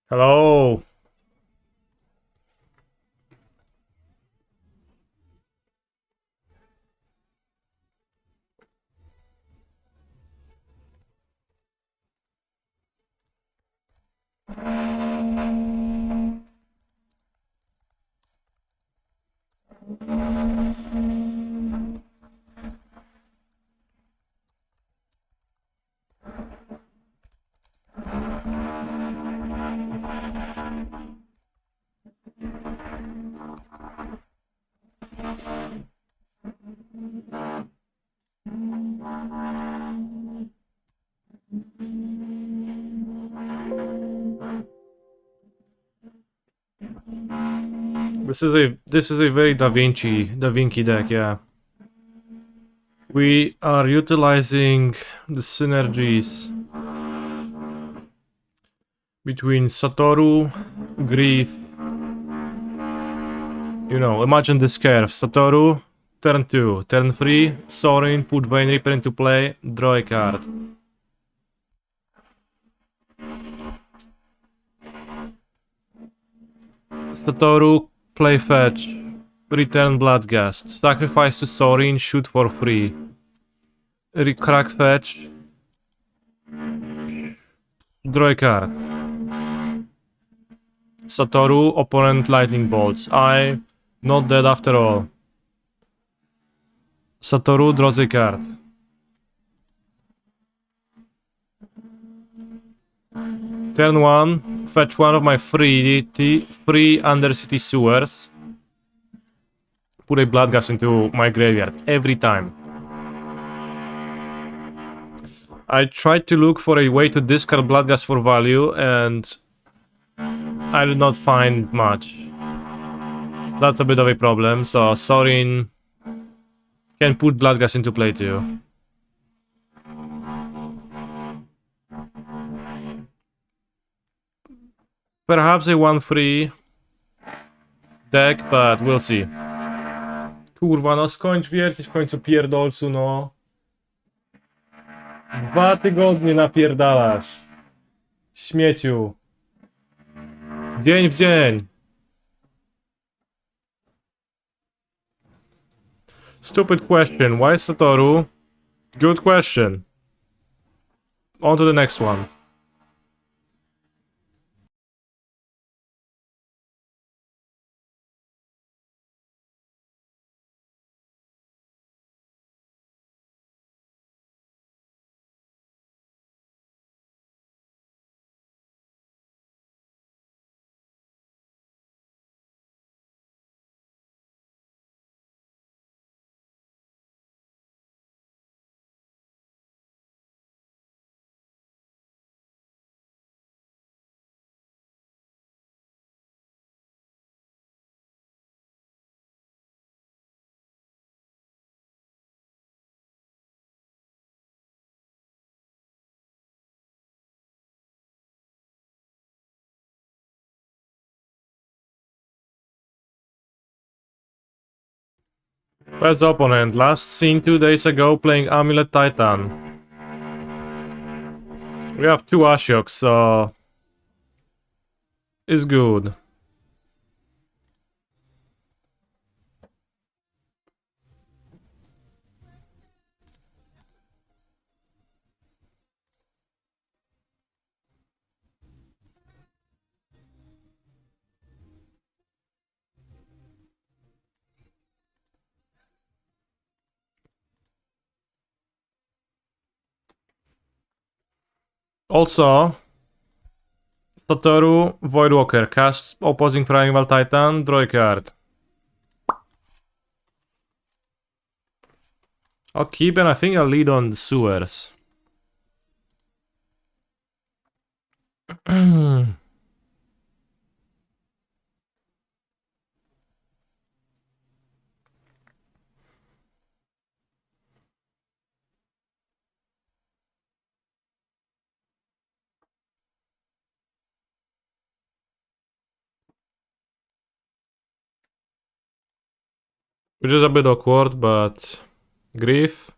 Hello. This is a very Da Vinci deck, yeah. We are utilizing the synergies between Satoru, Grief. Imagine this curve. Satoru, turn 2. Turn 3, Sorin, put Vayne Reaper into play, draw a card. Satoru, play fetch, return Bloodgast, sacrifice to Sorin, shoot for free. Crack fetch, draw a card. Satoru, opponent lightning bolts. I not dead after all. Satoru draws a card. Turn 1, fetch one of my free Undercity sewers. Put a Bloodgast into my graveyard every time. I tried to look for a way to discard Bloodgast for value and I did not find much. So that's a bit of a problem, so Sorin can put Bloodgast into play too. Perhaps a 1-3 deck, but we'll see. Kurwa, no skończ wiercić w końcu pierdolcu, no. 2 tygodnie napierdalasz. Śmieciu. Dzień w dzień. Stupid question. Why Satoru? Good question. On to the next one. First opponent, last seen 2 days ago playing Amulet Titan. We have 2 Ashoks, so it's good. Also, Satoru, Voidwalker, cast opposing Primeval Titan, draw a card. I'll keep and I think I'll lead on the sewers. Which is a bit awkward, but Grief.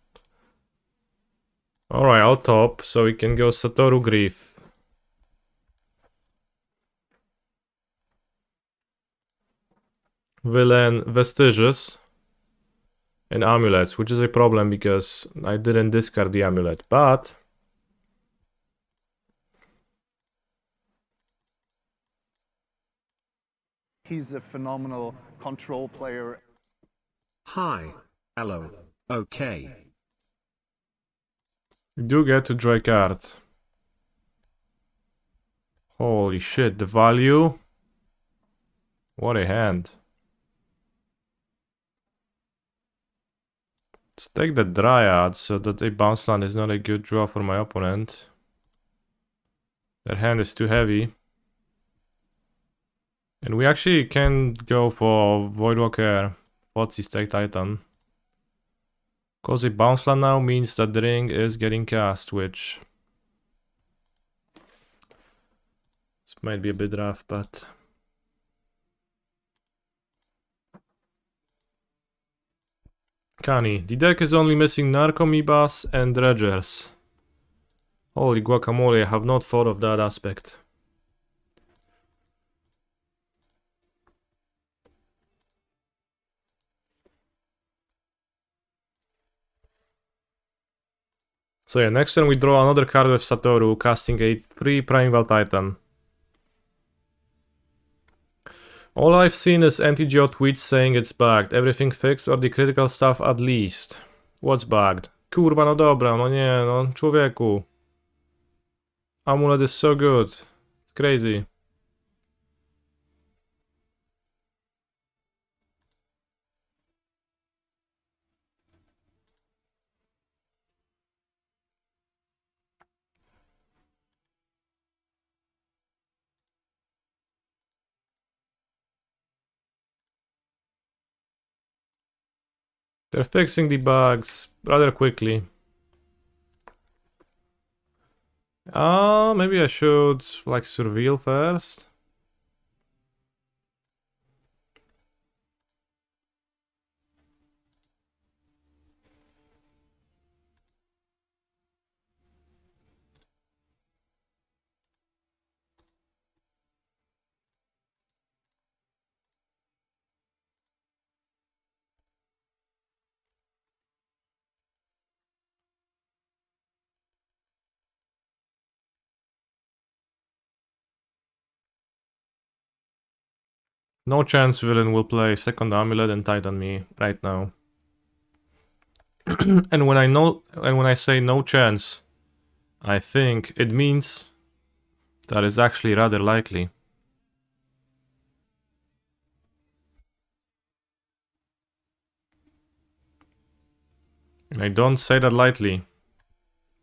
Alright, I'll top, so we can go Satoru Grief. Villain Vestiges and Amulets, which is a problem because I didn't discard the amulet, but he's a phenomenal control player. Hi. Hello. Okay. you do get to draw a card. Holy shit, the value. What a hand. Let's take the Dryad so that a bounce land is not a good draw for my opponent. Their hand is too heavy. And we actually can go for Voidwalker, Thoughtseize, Stake Titan. Because a bounce land now means that the ring is getting cast, which... this might be a bit rough, but... Kani, the deck is only missing Narcomoebas and Dredgers. Holy guacamole, I have not thought of that aspect. So yeah, next turn we draw another card with Satoru, casting a 3 Primeval Titan. All I've seen is MTGO tweets saying it's bugged, everything fixed or the critical stuff at least. What's bugged? Kurwa, no dobra, no nie, no człowieku. Amulet is so good. It's crazy. They're fixing the bugs rather quickly. Maybe I should like surveil first. No chance villain will play second amulet and titan me right now. and when I say no chance, I think it means that is actually rather likely. And I don't say that lightly.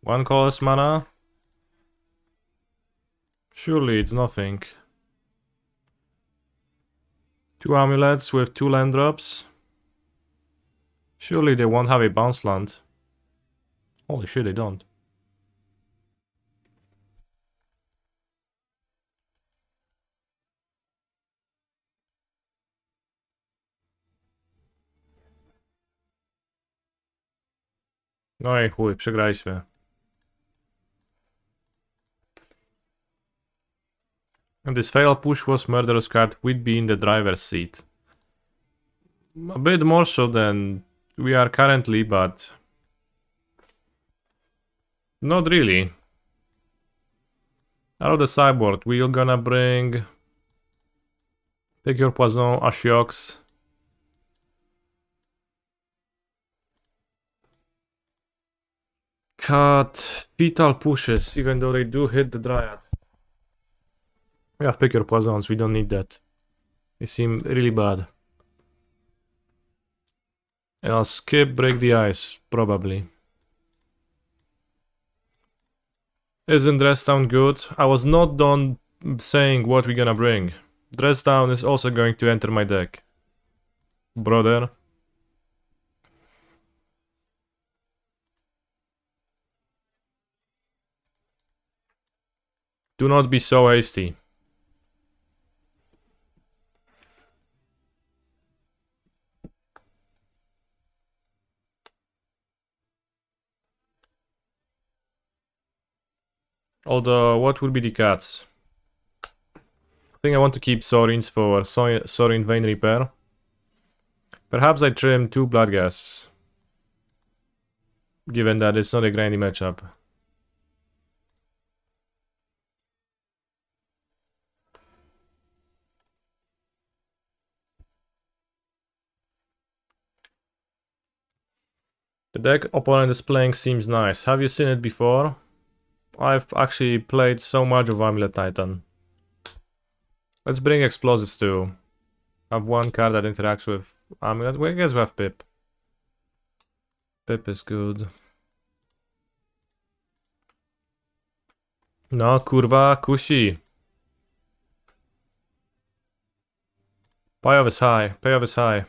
1 colorless mana? Surely it's nothing. 2 amulets with 2 land drops? Surely they won't have a bounce land. Holy shit, they don't. No i chuj, przegraliśmy. And this fail push was murderous card, we'd be in the driver's seat. A bit more so than we are currently, but... not really. Out of the sideboard, we're gonna bring... Pick your Poison, Ashiox. Cut Fetal Pushes, even though they do hit the Dryad. Yeah, pick your Poisons, we don't need that. They seem really bad. And I'll skip Break the Ice, probably. Isn't Dress Down good? I was not done saying what we're gonna bring. Dress Down is also going to enter my deck. Brother. Do not be so hasty. Although, what would be the cuts? I think I want to keep Sorins for Sorin Vein Repair. Perhaps I trim 2 Bloodghasts, given that it's not a grindy matchup. The deck opponent is playing seems nice. Have you seen it before? I've actually played so much of Amulet Titan. Let's bring explosives too. Have one card that interacts with Amulet. Well, I guess we have Pip. Pip is good. No, kurwa, kushi. Payoff is high. Payoff is high.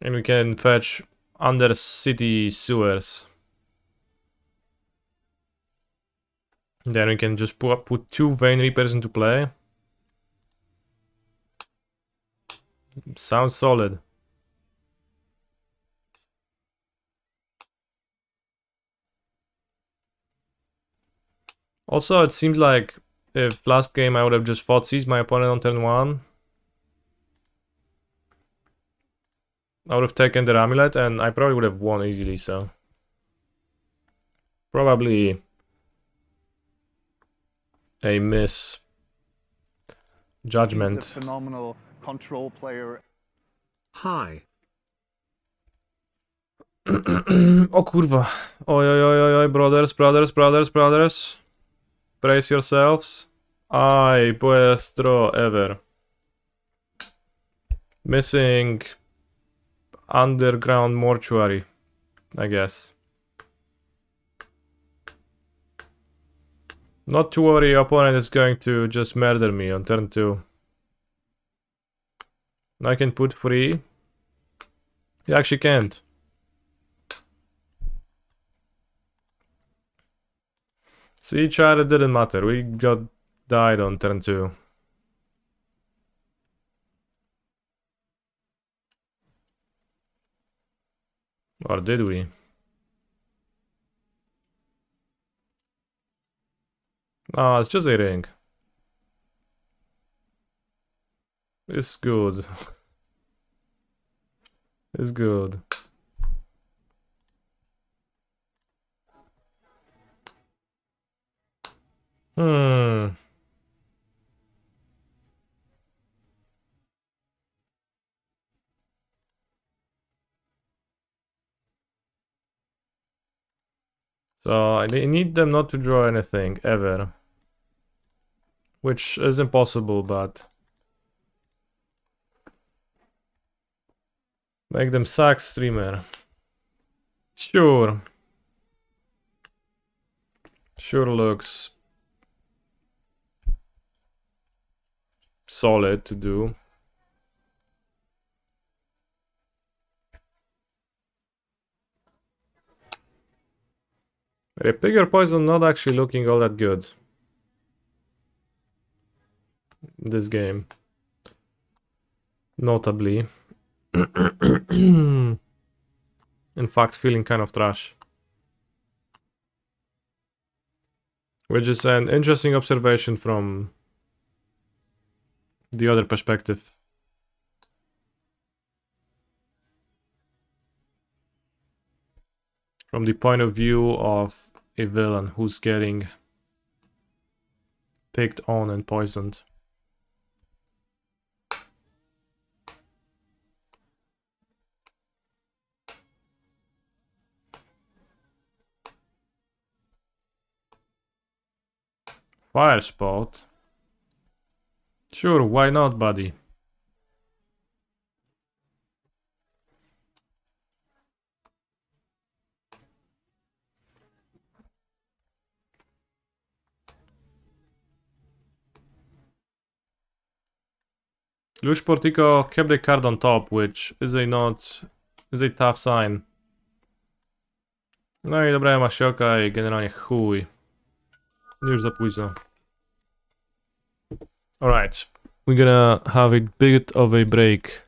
And we can fetch under city sewers. Then we can just put 2 Vein Reapers into play. Sounds solid. Also, it seems like if last game I would have just fought Seize my opponent on turn 1, I would have taken their Amulet and I probably would have won easily, so. Probably a miss He's a judgment. phenomenal control player. Hi. O kurwa. Oj, oj, oj, oj, oj, brothers. Brace yourselves. Ay, vuestro ever. Missing underground mortuary, I guess. Not to worry, opponent is going to just murder me on turn 2. I can put 3. You actually can't. See, chat, it didn't matter. We got died on turn 2. Or did we? Ah, it's just a ring. It's good. It's good. Hmm. So I need them not to draw anything, ever. Which is impossible, but... Make them sack streamer. Sure. Sure looks solid to do. Repicker Poison not actually looking all that good. This game. Notably. In fact, feeling kind of trash. Which is an interesting observation from the other perspective. From the point of view of a villain who's getting picked on and poisoned. Fire spot. Sure, why not, buddy? Lush Portico kept a card on top, which is a tough sign. No i dobra Masioka i generalnie chuj. Już za późno. Alright, we're gonna have a bit of a break.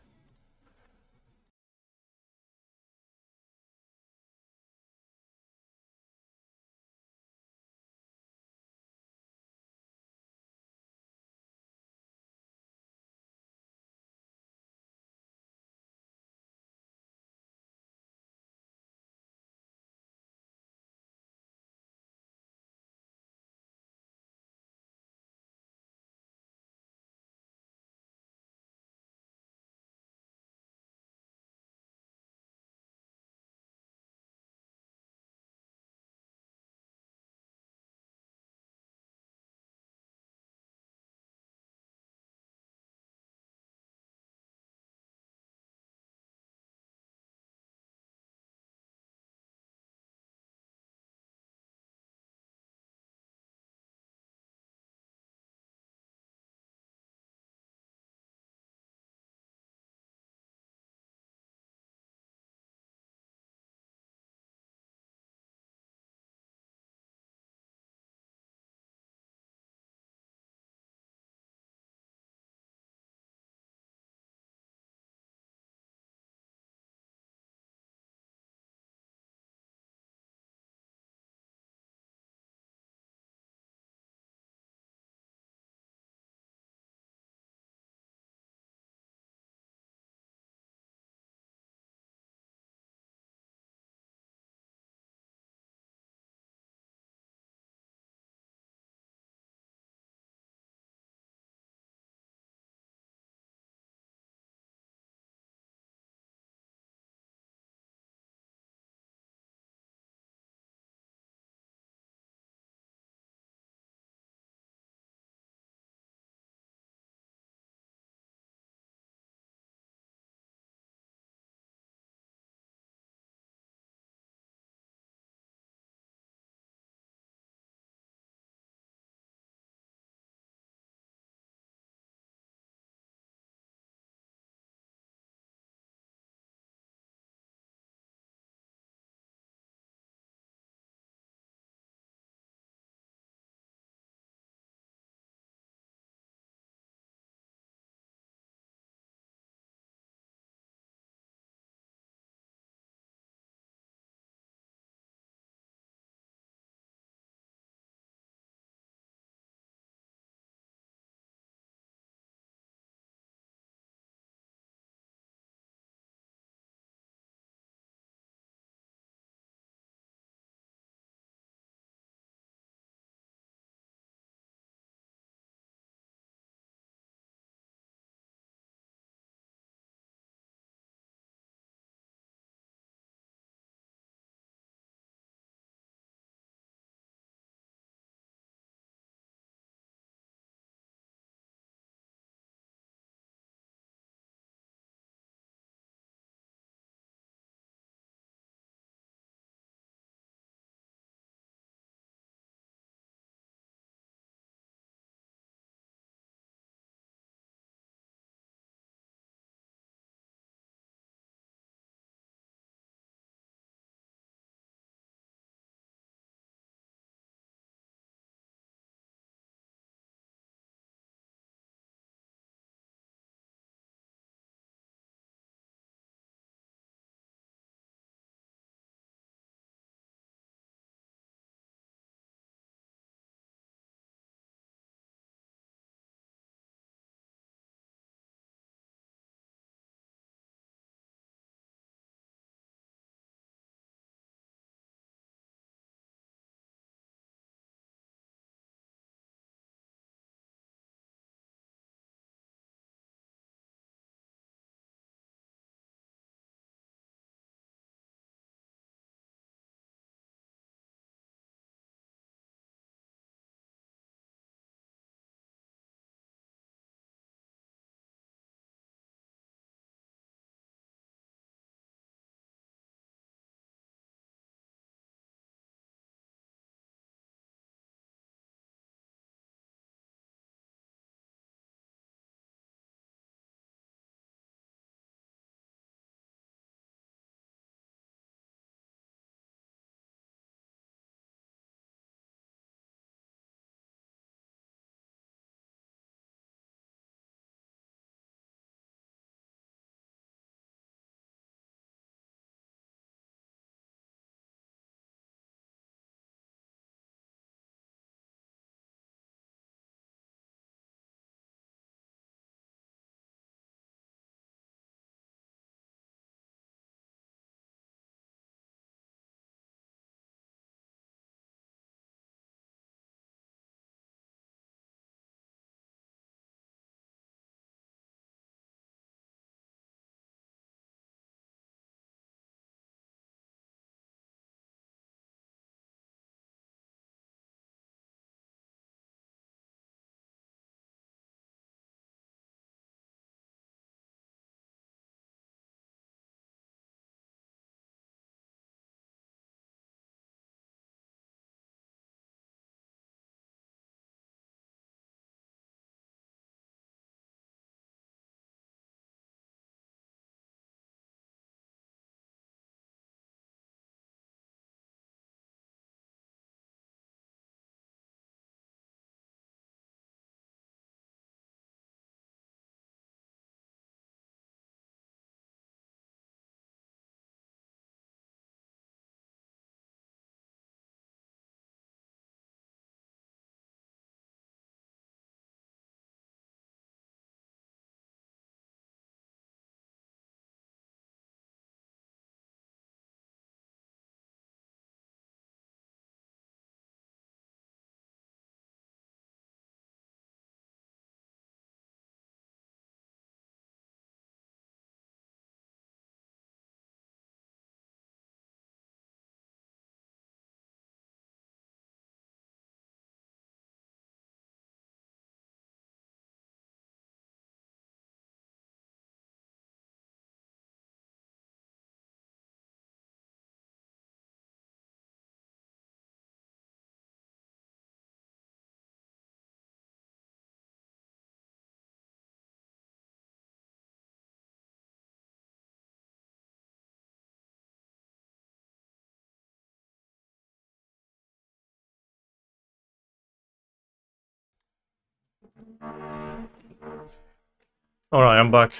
Alright, I'm back.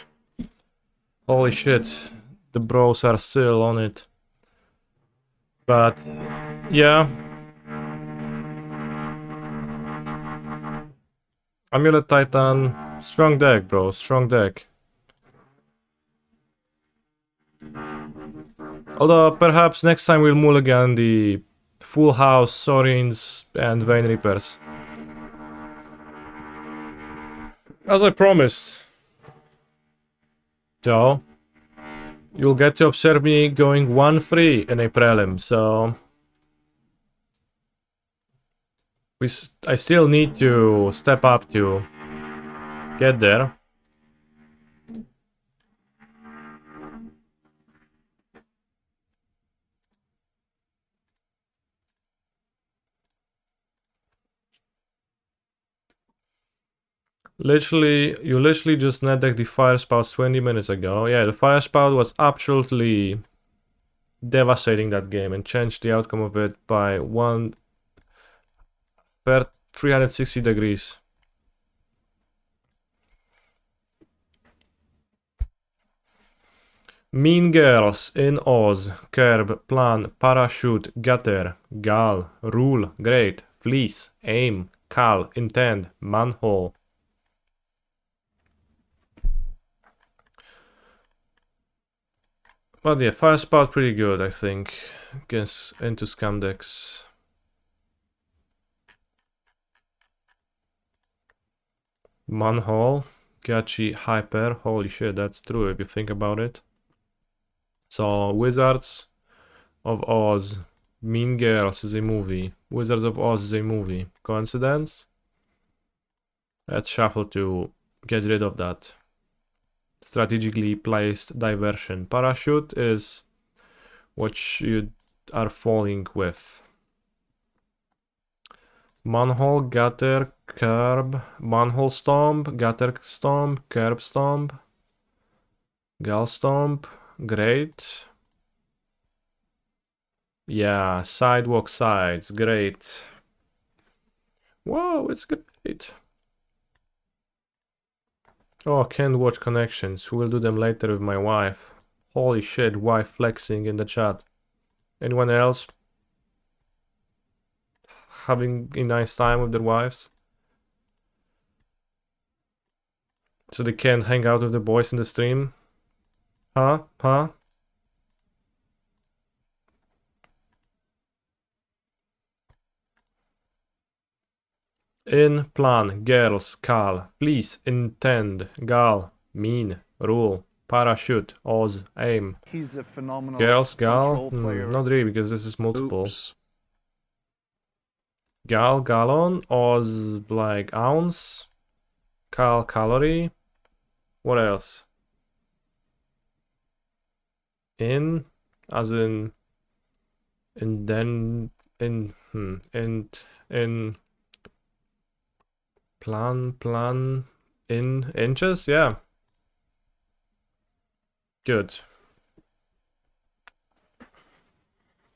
Holy shit, the bros are still on it. But, yeah. Amulet Titan, strong deck, bro, strong deck. Although, perhaps next time we'll mulligan the Full House, Sorins, and Vein Reapers. As I promised. So, you'll get to observe me going 1-3 in a prelim, so... I still need to step up to get there. You literally just net decked the Fire Spout 20 minutes ago. Yeah, the Fire Spout was absolutely devastating that game and changed the outcome of it by 360 degrees. Mean Girls in Oz, Curb, Plan, Parachute, Gutter, Gal, Rule, Great, Fleece, Aim, Cal, Intend, Manhole. But yeah, Fire Spout pretty good, I think, against into scam decks. Manhole, Gachi, Hyper, holy shit, that's true if you think about it. So, Wizards of Oz, Mean Girls is a movie, Wizards of Oz is a movie. Coincidence? Let's shuffle to get rid of that. Strategically placed diversion. Parachute is what you are falling with. Manhole, Gutter, Curb, Manhole Stomp, Gutter Stomp, Curb Stomp, Gal Stomp, great. Yeah, Sidewalk Sides, great. Whoa, it's great. Oh, can't watch connections. We'll do them later with my wife. Holy shit, wife flexing in the chat. Anyone else having a nice time with their wives? So they can't hang out with the boys in the stream? Huh? Huh? In, plan, girls, Cal, please, intend, gal, mean, rule, parachute, Oz, aim. He's a phenomenal Girls, gal? control player. Not really, because this is multiple. Oops. Gal, gallon, Oz, like ounce, Cal, calorie. What else? In, as in then, in, plan, in inches? Yeah. Good.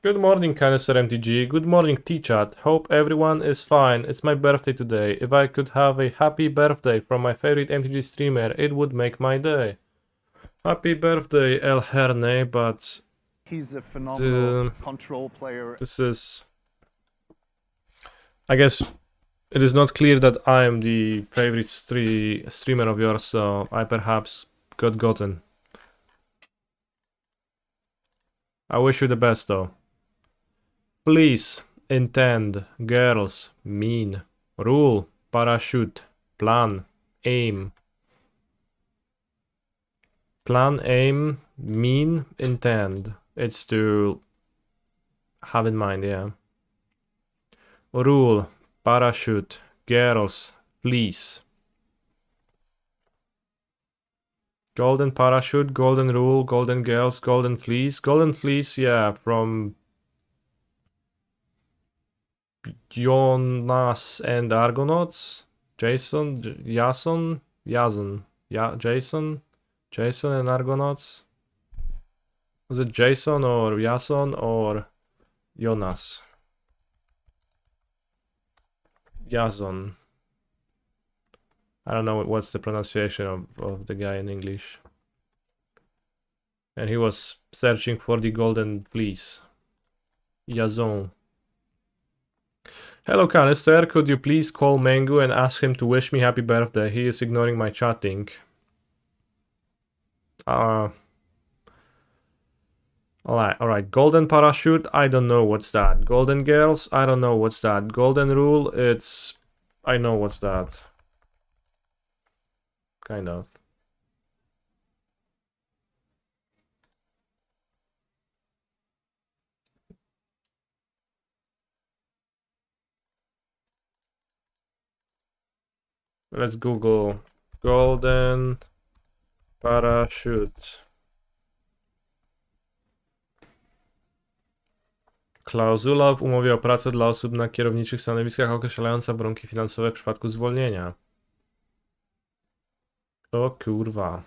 Good morning, Canister MTG. Good morning, T-Chat. Hope everyone is fine. It's my birthday today. If I could have a happy birthday from my favorite MTG streamer, it would make my day. Happy birthday, El Herne, but... He's a phenomenal control player. This is... I guess it is not clear that I am the favorite streamer of yours, so I perhaps got gotten. I wish you the best, though. Please, intend, girls, mean, rule, parachute, plan, aim. Plan, aim, mean, intend. It's to have in mind, yeah. Rule, parachute, girls, fleece. Golden parachute, golden rule, golden girls, golden fleece. Golden fleece, yeah, from Jonas and Argonauts. Jason and Argonauts. Was it Jason or Jason or Jonas? Jason. I don't know what's the pronunciation of the guy in English. And he was searching for the golden fleece. Yazon. Hello, Canister. Could you please call Mango and ask him to wish me happy birthday? He is ignoring my chatting. Alright. Golden parachute, I don't know what's that. Golden girls, I don't know what's that. Golden rule, I know what's that. Kind of. Let's Google golden parachute. Klauzula w umowie o pracę dla osób na kierowniczych stanowiskach określająca warunki finansowe w przypadku zwolnienia. O kurwa.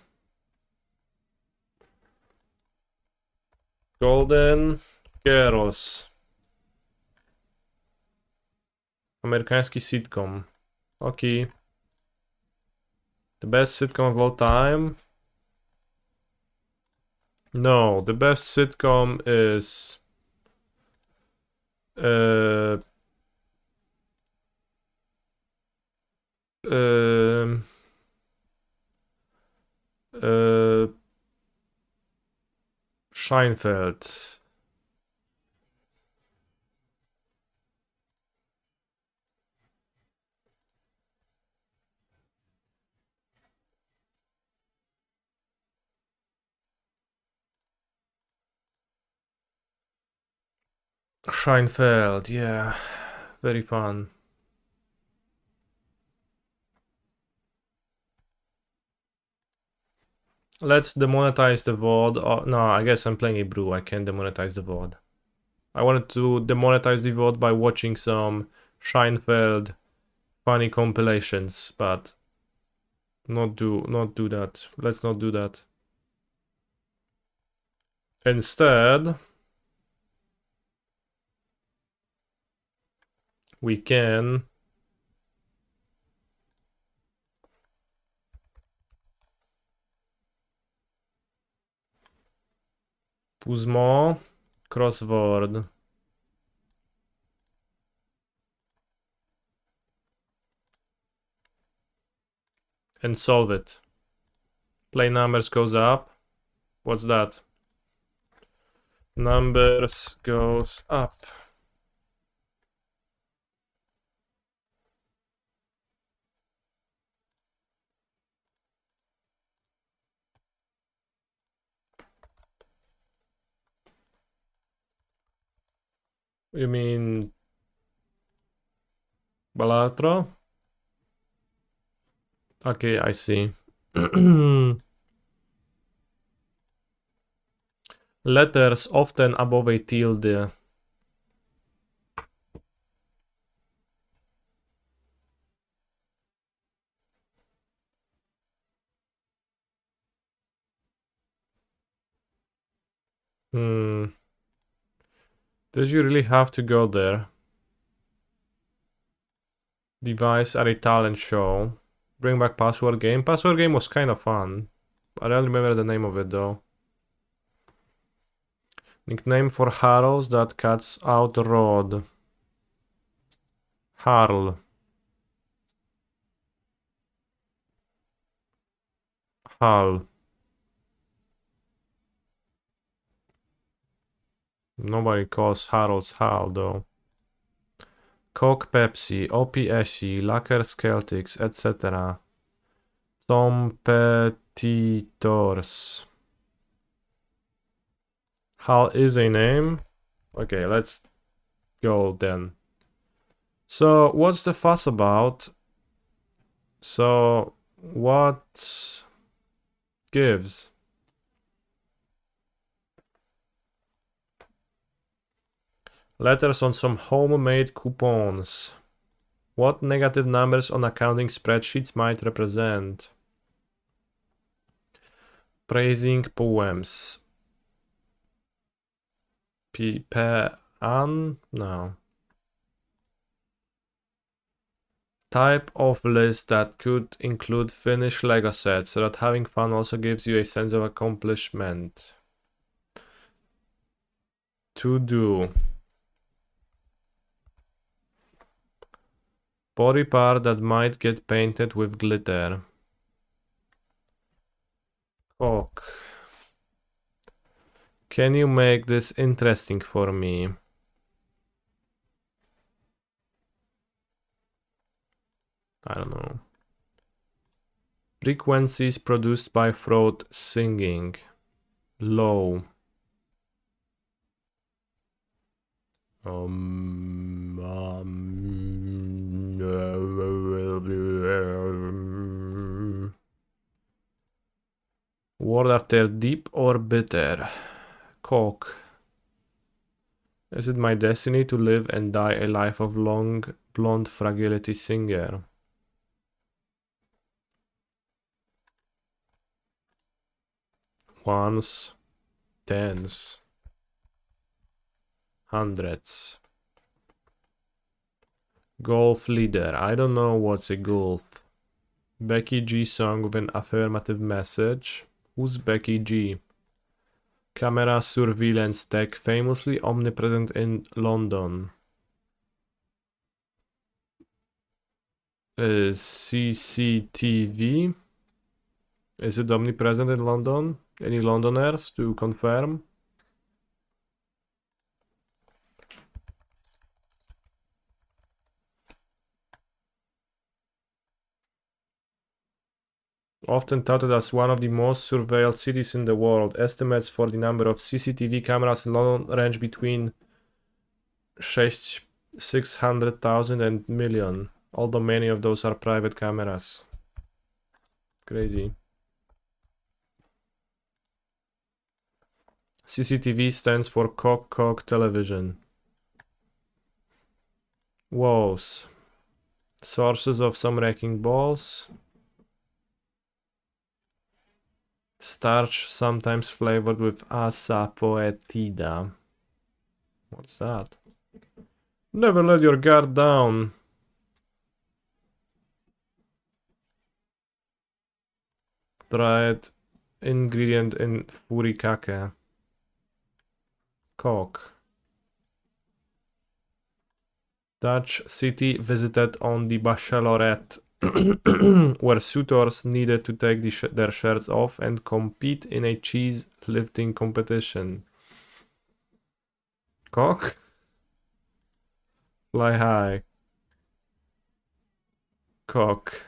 Golden Girls. Amerykański sitcom. Okay. The best sitcom of all time? No, the best sitcom is... Scheinfeld. Scheinfeld, yeah. Very fun. Let's demonetize the VOD. Oh, no, I guess I'm playing a brew. I can't demonetize the VOD. I wanted to demonetize the VOD by watching some Scheinfeld funny compilations, but not do that. Let's not do that. Instead, we can Puzmo crossword and solve it. Play numbers goes up. What's that? Numbers goes up. You mean Balatro? Okay, I see. Letters often above a tilde. Did you really have to go there? Device at a talent show. Bring back password game. Password game was kind of fun. I don't remember the name of it though. Nickname for Harls that cuts out rod. Harl. Hal. Nobody calls Harolds Hal though. Coke Pepsi, OPSI, Lackers Celtics, etc. Competitors. Hal is a name. Okay, let's go then. So, what's the fuss about? So, what gives? Letters on some homemade coupons. What negative numbers on accounting spreadsheets might represent? Praising poems. No. Type of list that could include finished Lego sets, so that having fun also gives you a sense of accomplishment. To do. Body part that might get painted with glitter. Cock. Can you make this interesting for me? I don't know. Frequencies produced by throat singing. Low. Word after deep or bitter. Cock. Is it my destiny to live and die a life of long blonde fragility singer? Ones, tens, hundreds. Golf leader. I don't know what's a golf. Becky G song with an affirmative message. Who's Becky G? Camera surveillance tech famously omnipresent in London. CCTV. Is it omnipresent in London? Any Londoners to confirm? Often touted as one of the most surveilled cities in the world, estimates for the number of CCTV cameras in London range between 600,000 and million, although many of those are private cameras. Crazy. CCTV stands for Cock Television. Woes. Sources of some wrecking balls. Starch sometimes flavored with asafoetida. What's that? Never let your guard down. Dried ingredient in furikake. Cock. Dutch city visited on the Bachelorette, where suitors needed to take their shirts off and compete in a cheese lifting competition. Cock? Fly high. Cock.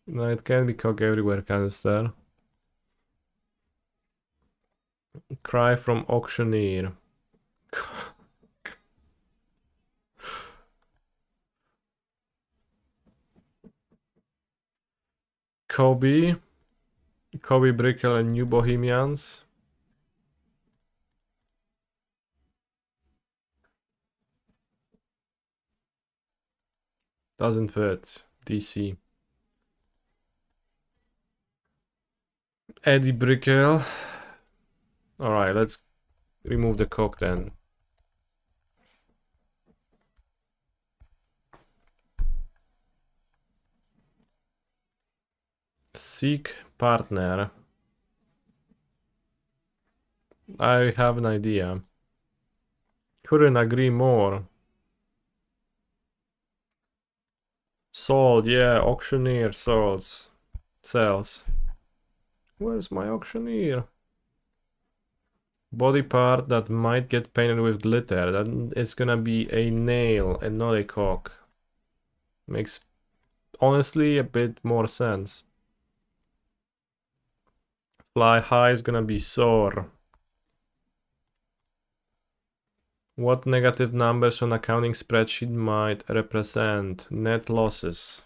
No, it can be cock everywhere, canister. Cry from auctioneer. Kobe Brickell and New Bohemians. Doesn't fit. DC. Eddie Brickell. Alright, let's remove the cock then. Seek partner. I have an idea. Couldn't agree more. Sold, yeah, auctioneer sells. Where's my auctioneer? Body part that might get painted with glitter. That is gonna be a nail and not a cock. Makes honestly a bit more sense. Fly high is gonna be sore. What negative numbers on accounting spreadsheet might represent net losses?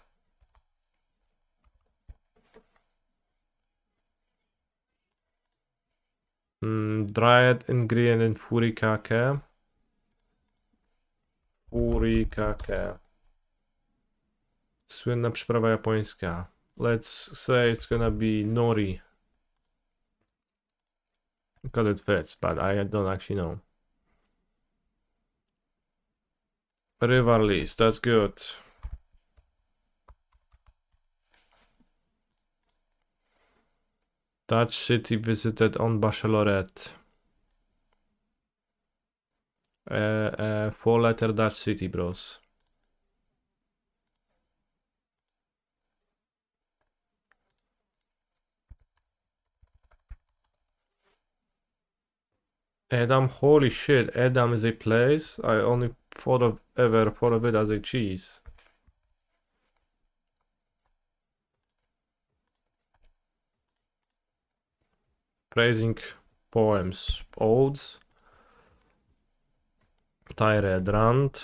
Dried ingredient in furikake. Słynna przyprawa japońska. Let's say it's gonna be nori. Because it fits, but I don't actually know. Rivalries, that's good. Dutch city visited on Bachelorette. Four-letter Dutch city, bros. Edam, holy shit, Edam is a place? I only ever thought of it as a cheese. Praising poems. Odes. Tyredrand.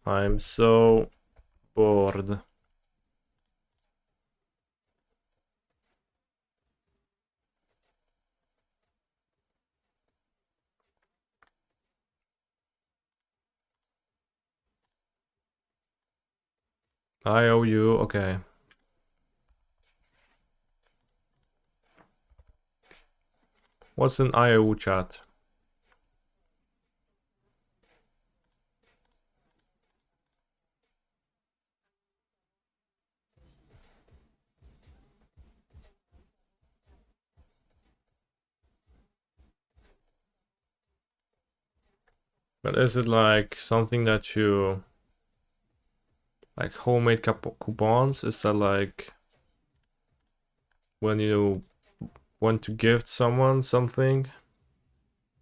I'm so bored. IOU, okay. What's an IOU chat? But is it like something that you... like homemade coupons? Is that like when you want to gift someone something,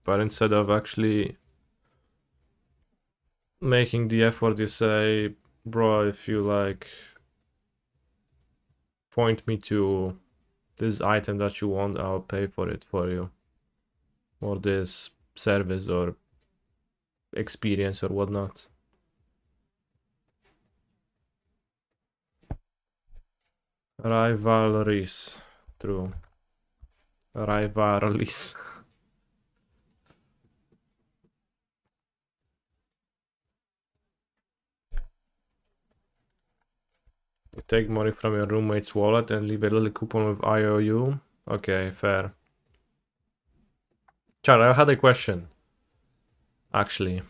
but instead of actually making the effort, you say, bro, if you like point me to this item that you want, I'll pay for it for you, or this service or experience or whatnot. Rivalries, true. Rivalries. You take money from your roommate's wallet and leave a little coupon with IOU. Okay, fair. Chad, I had a question. Actually.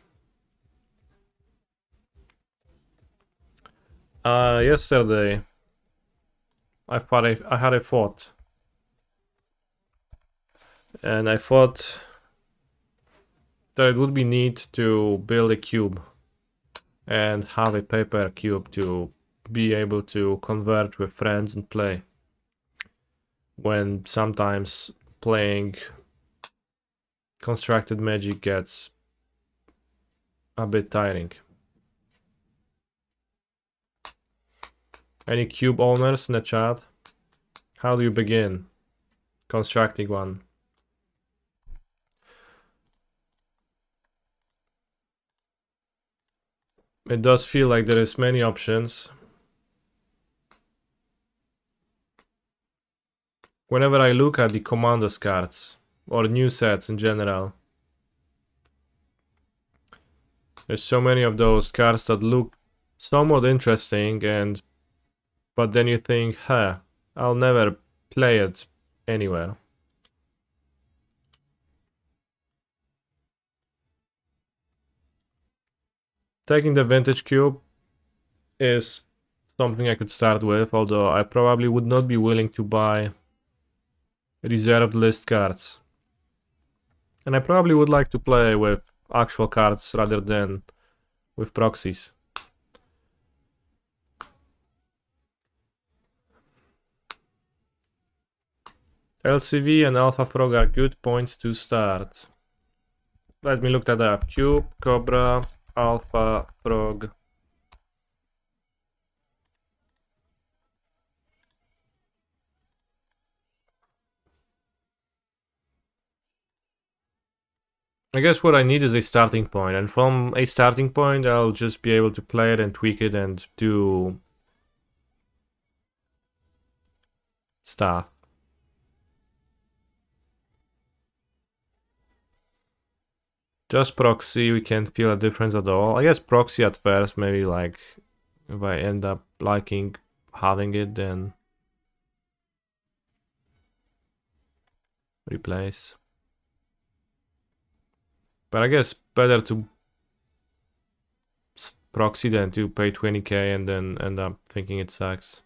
Yesterday, I had a thought. And I thought that it would be neat to build a cube and have a paper cube to be able to converge with friends and play. When sometimes playing constructed magic gets a bit tiring. Any cube owners in the chat? How do you begin constructing one? It does feel like there is many options. Whenever I look at the commandos cards or new sets in general, there's so many of those cards that look somewhat interesting, but then you think, huh, I'll never play it anywhere. Taking the vintage cube is something I could start with, although I probably would not be willing to buy reserved list cards. And I probably would like to play with actual cards rather than with proxies. LCV and Alpha Frog are good points to start. Let me look that up. Cube, Cobra, Alpha Frog. I guess what I need is a starting point, and from a starting point I'll just be able to play it and tweak it and do stuff. Just proxy, we can't feel a difference at all. I guess proxy at first, maybe like if I end up liking having it, then replace. But I guess better to proxy than to pay 20k and then end up thinking it sucks.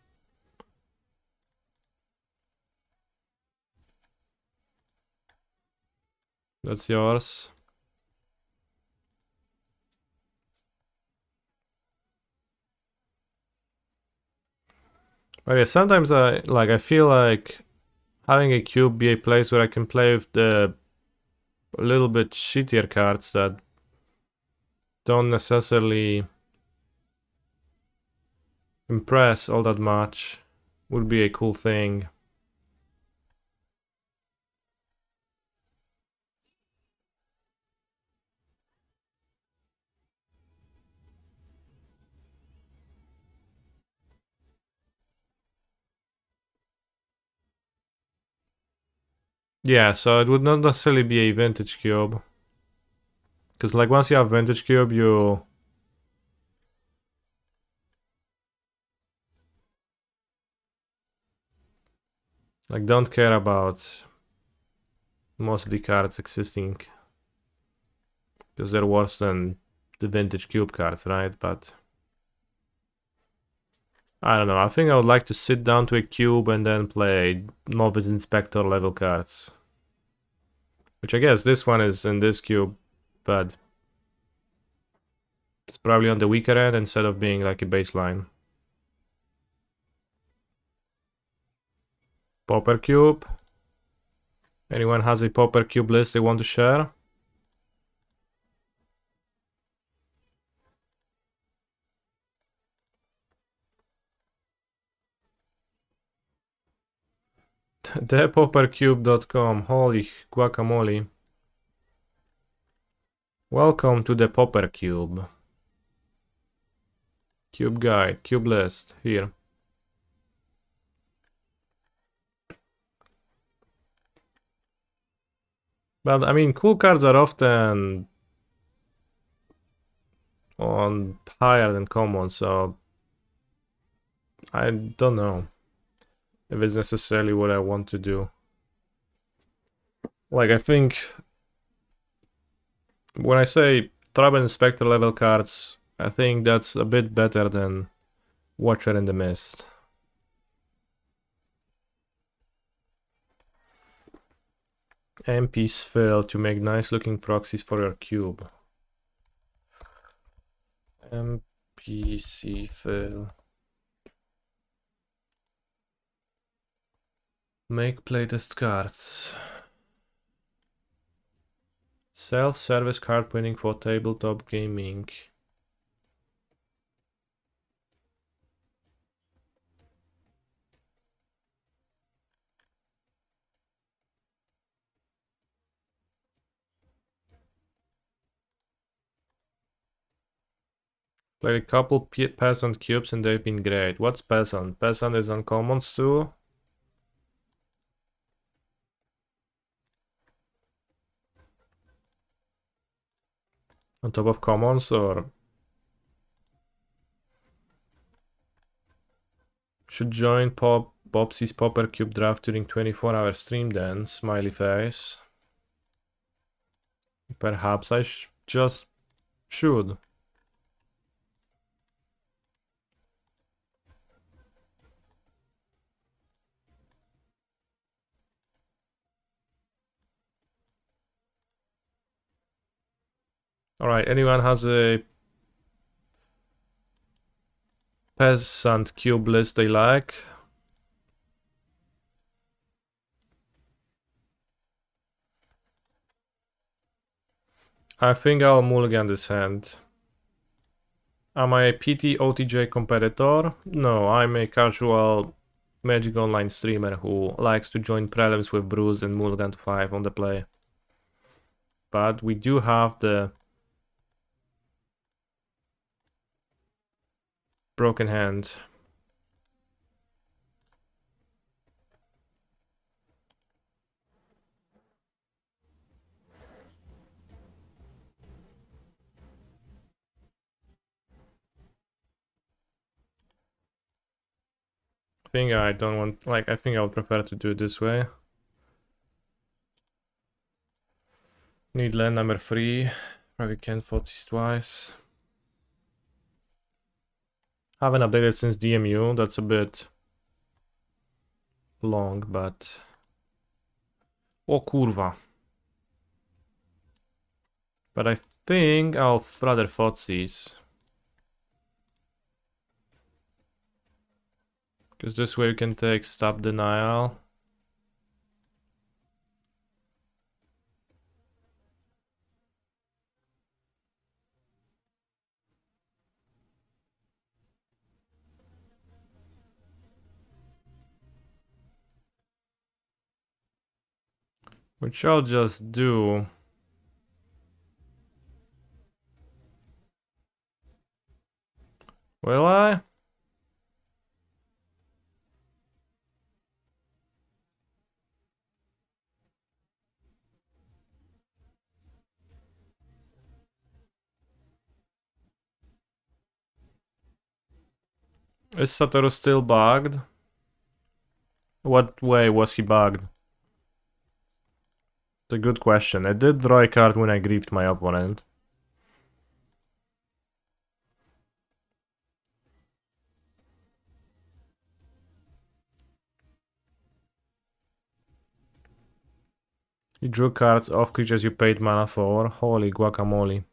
That's yours. But yeah, sometimes I feel like having a cube be a place where I can play with the a little bit shittier cards that don't necessarily impress all that much would be a cool thing. Yeah, so it would not necessarily be a vintage cube. Because like once you have vintage cube, you like don't care about most of the cards existing. Because they're worse than the vintage cube cards, right? But I don't know, I think I would like to sit down to a cube and then play Novice Inspector level cards. Which I guess this one is in this cube, but it's probably on the weaker end instead of being like a baseline. Pauper cube. Anyone has a pauper cube list they want to share? thepaupercube.com. Holy guacamole. Welcome to the Pauper Cube. Cube guide, cube list, here. But I mean, cool cards are often on higher than common, so I don't know if it's necessarily what I want to do. Like, I think when I say Trap Inspector level cards, I think that's a bit better than Watcher in the Mist. MPs fail to make nice looking proxies for your cube. MPC fail. Make playtest cards. Self-service card printing for tabletop gaming. Played a couple peasant cubes and they've been great. What's peasant? Peasant is uncommons too. On top of commons, or should join Bobsy's Pauper Cube draft during 24-hour stream then, smiley face. Perhaps I just should. Alright, anyone has a peasant cube list they like? I think I'll mulligan this hand. Am I a PT OTJ competitor? No, I'm a casual Magic Online streamer who likes to join prelims with Bruce and mulligan to 5 on the play. But we do have the broken hand. I think I don't want, like, I think I would prefer to do it this way. Need land number 3. Probably can't Fotsies twice. Haven't updated since DMU, that's a bit long, but... O kurwa. But I think I'll rather Fotsies. Because this way you can take stop denial. Which I'll just do. Will I? Is Satoru still bugged? What way was he bugged? It's a good question. I did draw a card when I griefed my opponent. You drew cards off creatures you paid mana for. Holy guacamole.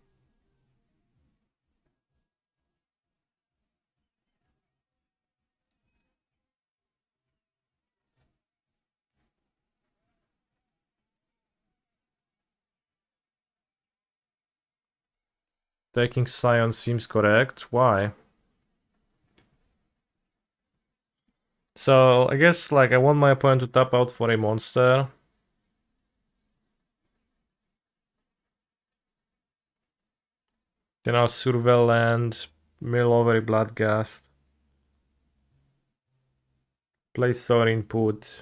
Taking Scion seems correct. Why? So, I guess, like, I want my opponent to tap out for a monster. Then I'll Surveil land, mill over a Bloodghast. Play Sword input.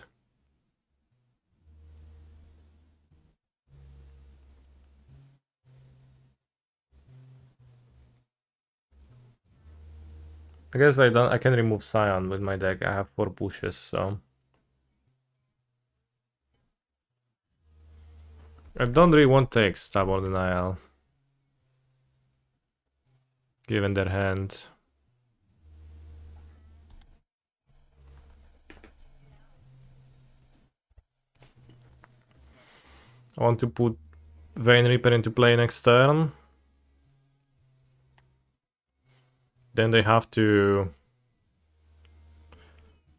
I guess I can remove Scion with my deck. I have 4 pushes, so... I don't really want to take Stab or Denial. Given their hand. I want to put Vein Reaper into play next turn. Then they have to...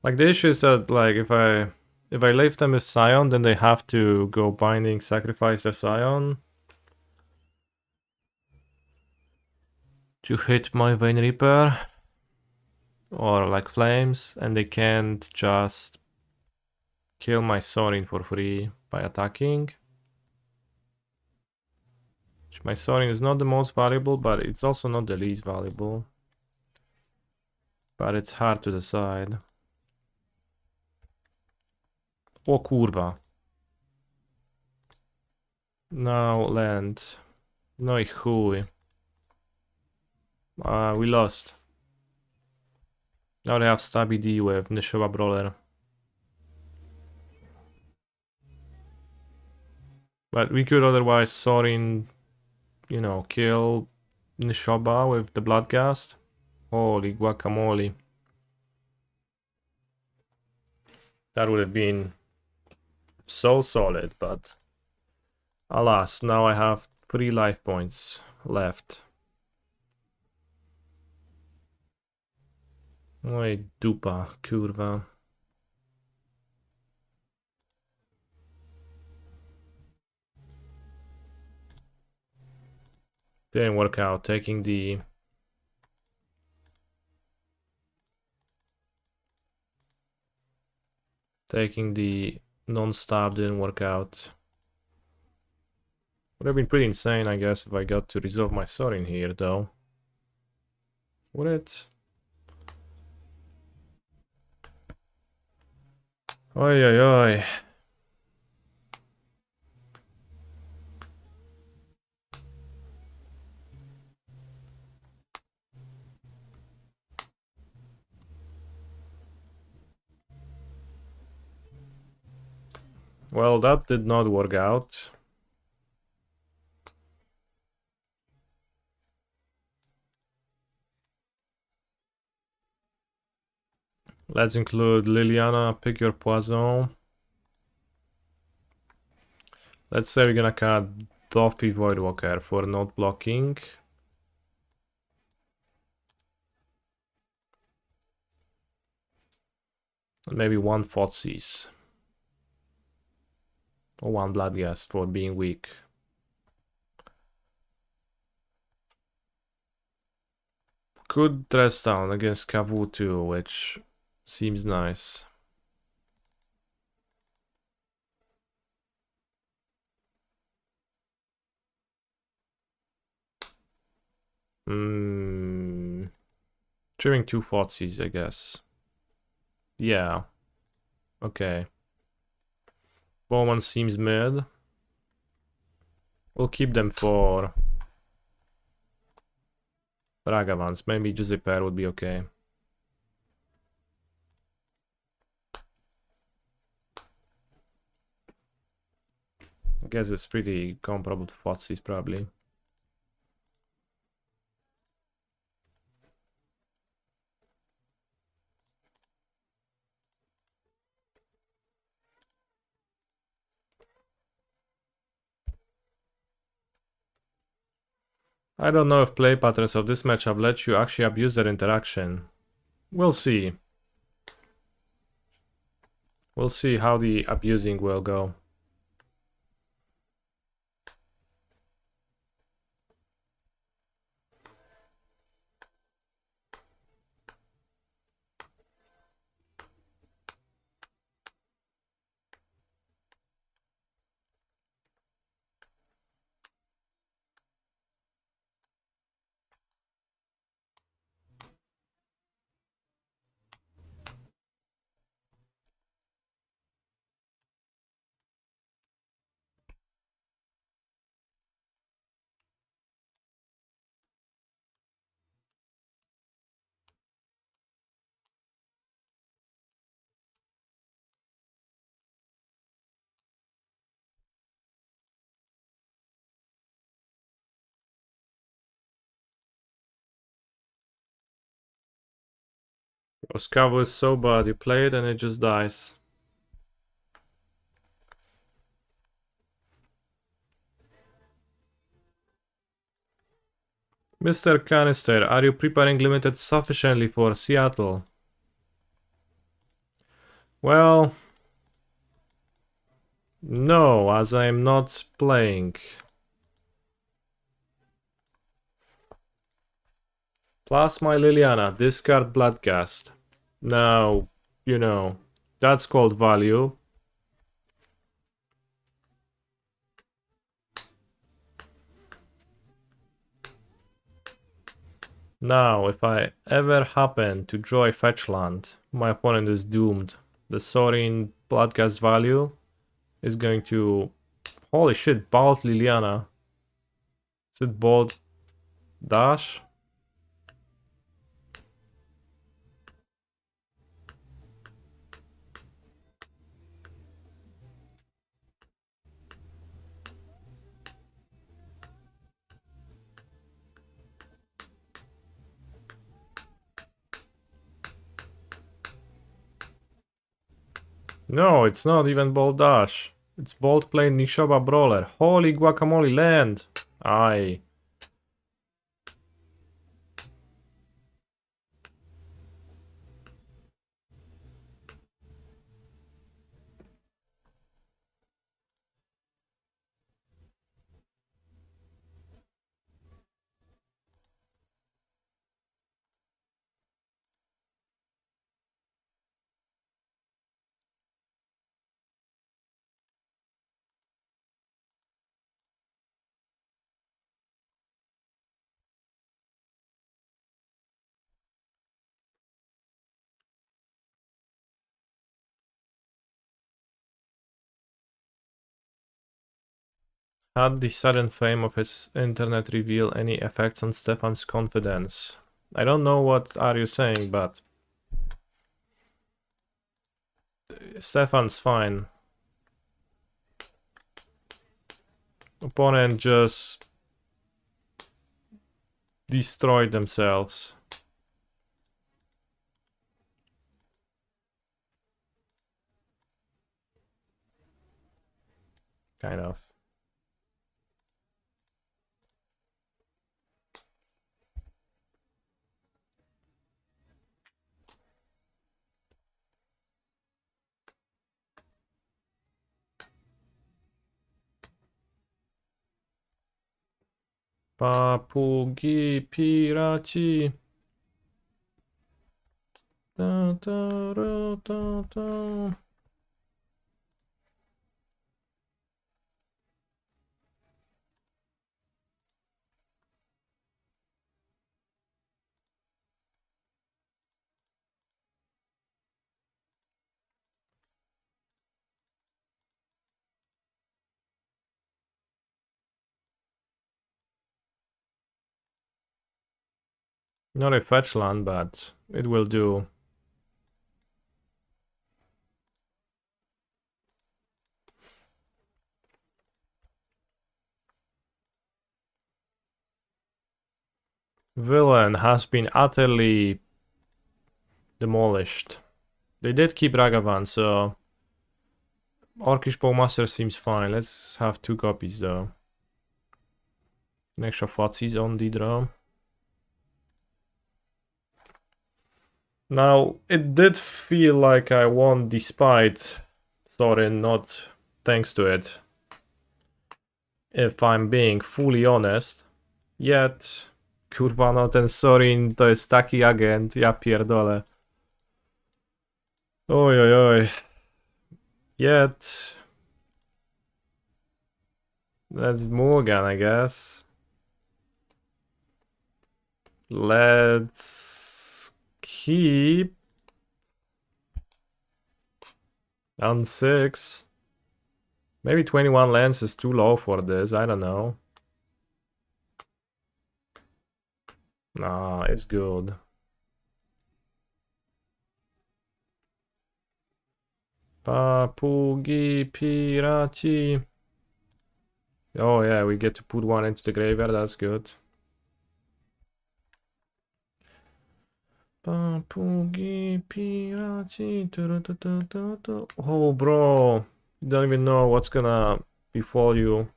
Like, the issue is that, like, if I leave them with Scion, then they have to go Binding, sacrifice their Scion to hit my Vein Reaper. Or, like, Flames, and they can't just kill my Sorin for free by attacking. My Sorin is not the most valuable, but it's also not the least valuable. But it's hard to decide. O kurwa. Now land. No i chuj. We lost. Now they have Stabby D with Nishoba Brawler. But we could otherwise Sorin, you know, kill Nishoba with the Bloodghast. Holy guacamole. That would have been so solid, but alas, now I have 3 life points left. Oj, dupa, kurwa. Didn't work out, taking the non-stab didn't work out. Would have been pretty insane, I guess, if I got to resolve my Sorin here, though. Would it? Oi, oi, oi. Well, that did not work out. Let's include Liliana, pick your poison. Let's say we're gonna cut Doffy Voidwalker for not blocking. And maybe one Thoughtseize. Or one Bloodghast for being weak. Could dress down against Kavu too, which seems nice. Trimming 2 Thoughtseize, I guess. Yeah. Okay. Bowman seems mid. We'll keep them for Ragavans. Maybe just a pair would be okay. I guess it's pretty comparable to Thoughtseize probably. I don't know if play patterns of this matchup let you actually abuse their interaction. We'll see. We'll see how the abusing will go. Oskavo is so bad, you play it and it just dies. Mr. Canister, are you preparing limited sufficiently for Seattle? Well, no, as I'm not playing. Plus my Liliana, discard Bloodghast. Now, you know, that's called value. Now, if I ever happen to draw a fetch land, my opponent is doomed. The Sorin Bloodghast value is going to... Holy shit, Bolt Liliana. Is it Bolt Dash? No, it's not even Bolt Dash. It's Bolt playing Nishoba Brawler. Holy guacamole, land! Aye. Had the sudden fame of his internet reveal any effects on Stefan's confidence? I don't know what are you saying, but Stefan's fine. Opponent just destroyed themselves. Kind of. Papugi piraci. Da, da, da, da, da. Not a fetch land, but it will do. Villain has been utterly demolished. They did keep Ragavan, so Orcish Bowmaster seems fine. Let's have 2 copies though. An extra Fotzies on the draw. Now, it did feel like I won despite Thorin, not thanks to it. If I'm being fully honest. Yet, kurwa no ten Sorin to jest taki agent, ja pierdolę. Oj, oj, oj. Yet... Let's Mulligan, I guess. Let's keep... on 6. Maybe 21 lands is too low for this, I don't know. Nah, it's good. Papugi piraci. Oh yeah, we get to put one into the graveyard, that's good. Papugi piraci. Oh bro, you don't even know what's gonna befall you.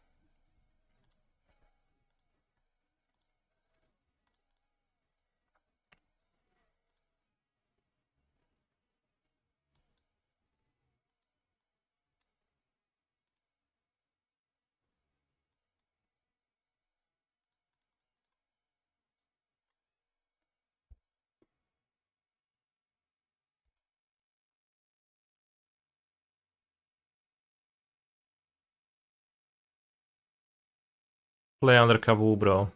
Play under Kavu, bro.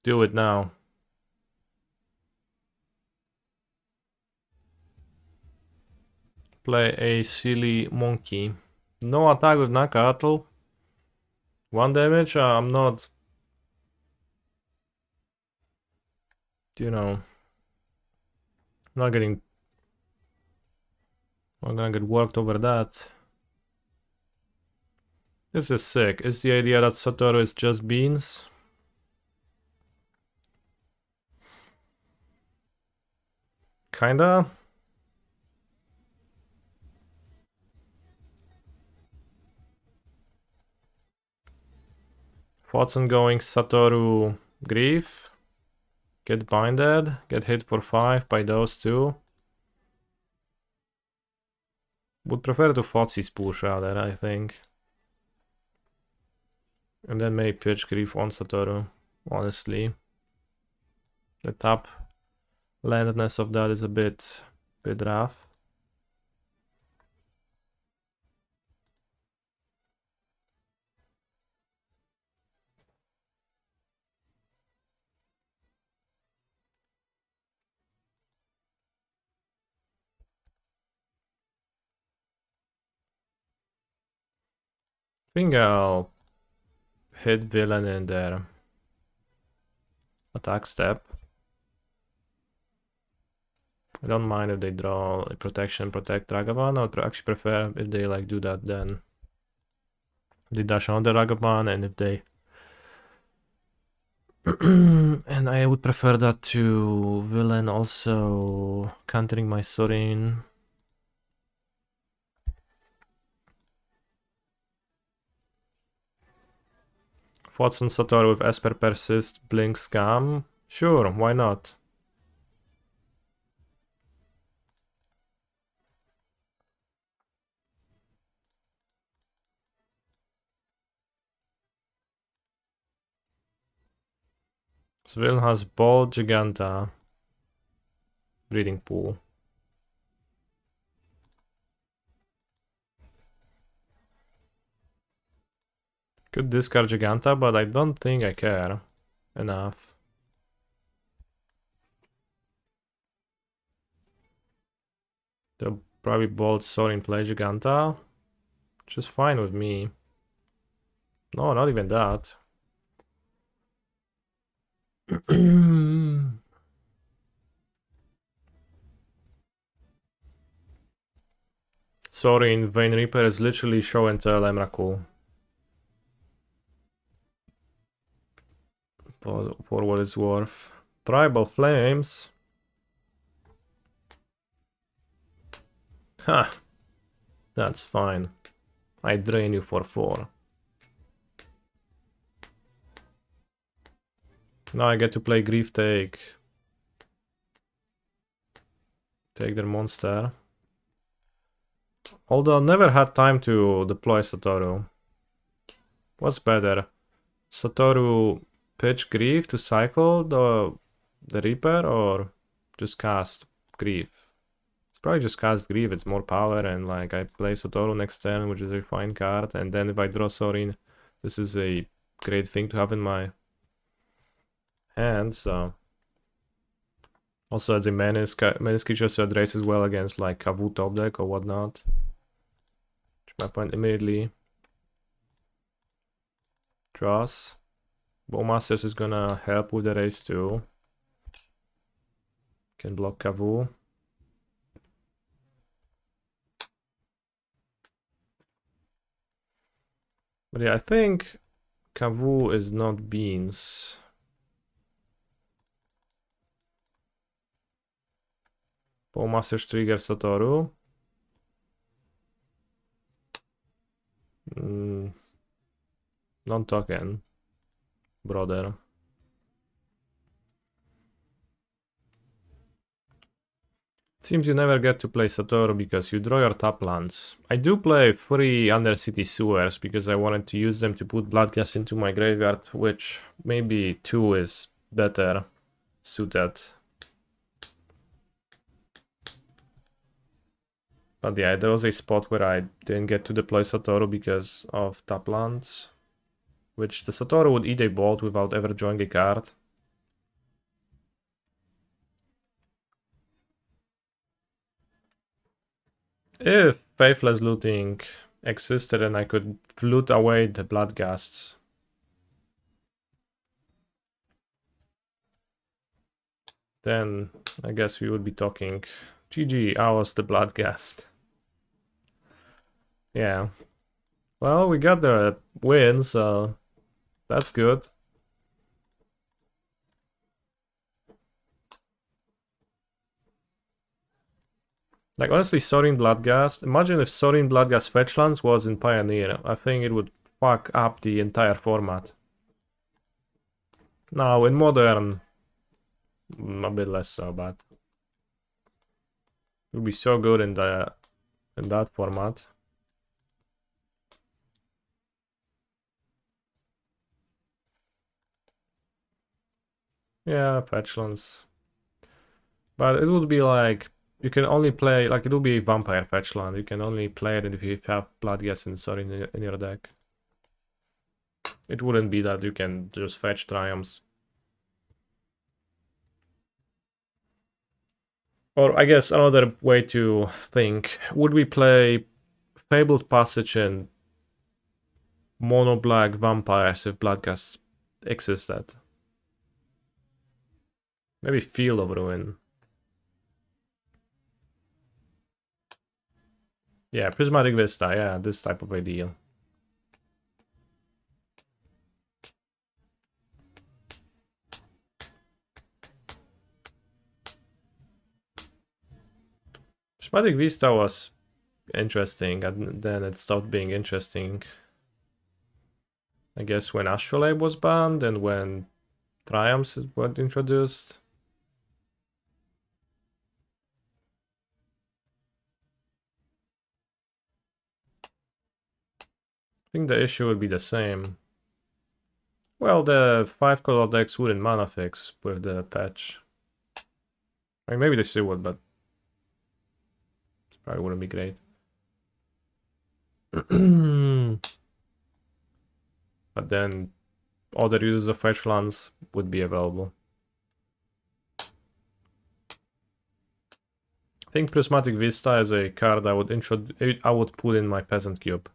Do it now. Play a silly monkey. No attack with Nakatl. 1 damage? I'm not... You know... Not getting... Not gonna get worked over that. This is sick. Is the idea that Satoru is just beans? Kinda? Thoughts on going Satoru Grief? Get binded? Get hit for 5 by those 2? Would prefer to Fotzi's push rather, I think. And then maybe pitch Grief on Satoru, honestly. The top landedness of that is a bit rough. I think I'll hit villain in there. Attack step. I don't mind if they draw a protection, protect Ragavan. I would actually prefer if they like do that then. They dash on the Ragavan and if they... and I would prefer that to villain also countering my Sorin. Thoughts on Satoru with Esper Persist, Blink Scam? Sure, why not? Civilian has Bolt, Giganta, Breeding Pool. Could discard Giganta, but I don't think I care enough. They'll probably Bolt, Sorin, play Giganta, which is fine with me. No, not even that. Sorin, Vein Reaper is literally show and tell Emrakul. For what it's worth. Tribal Flames. Ha! That's fine. I drain you for 4. Now I get to play Grief Take. Take their monster. Although never had time to deploy Satoru. What's better? Satoru pitch Grief to cycle the Reaper, or just cast Grief? It's probably just cast Grief, it's more power, and like I play Satoru next turn, which is a fine card, and then if I draw Sorin, this is a great thing to have in my hand, so... Also as a menace creature, so it races well against like Kavu top deck or whatnot. Which my point immediately. Draws. Bowmasters is gonna help with the race too. Can block Kavu. But yeah, I think Kavu is not beans. Bowmasters trigger Satoru. Non-token, brother. It seems you never get to play Satoru because you draw your top lands. I do play 3 Undercity Sewers because I wanted to use them to put Bloodgas into my graveyard, which maybe 2 is better suited. But yeah, there was a spot where I didn't get to deploy Satoru because of top lands, which the Satoru would eat a bolt without ever drawing a card. If Faithless Looting existed and I could loot away the Bloodghasts. Then I guess we would be talking. GG, I was the Bloodghast. Yeah. Well, we got the win, so that's good. Like, honestly, Sorin Bloodghast. Imagine if Sorin Bloodghast Fetchlands was in Pioneer. I think it would fuck up the entire format. Now, in Modern, a bit less so, but it would be so good in that format. Yeah, Fetchlands. But it would be like, you can only play, like it will be a Vampire Fetchland. You can only play it if you have Bloodgas and Sorin in your deck. It wouldn't be that you can just fetch Triumphs. Or I guess another way to think, would we play Fabled Passage and Mono Black Vampires if Bloodgas existed? Maybe Field of Ruin. Yeah, Prismatic Vista, yeah, this type of ideal. Prismatic Vista was interesting, and then it stopped being interesting. I guess when Astrolabe was banned and when Triumphs were introduced. I think the issue would be the same. Well, the 5-color decks wouldn't mana fix with the patch. I mean, maybe they still would, but it probably wouldn't be great. But then other users of fetch lands would be available. I think Prismatic Vista is a card I would put in my Peasant Cube.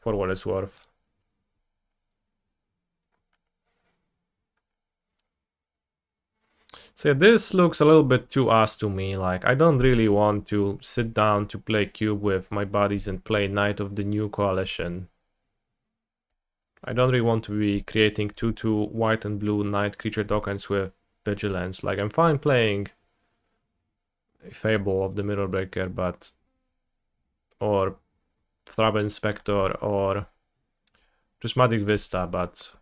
For what it's worth. So this looks a little bit too ass to me. Like, I don't really want to sit down to play Cube with my buddies and play Knight of the New Coalition. I don't really want to be creating 2/2 white and blue Knight creature tokens with Vigilance. Like, I'm fine playing a Fable of the Mirror Breaker, but... or Thrab Inspector or Prismatic Vista, but...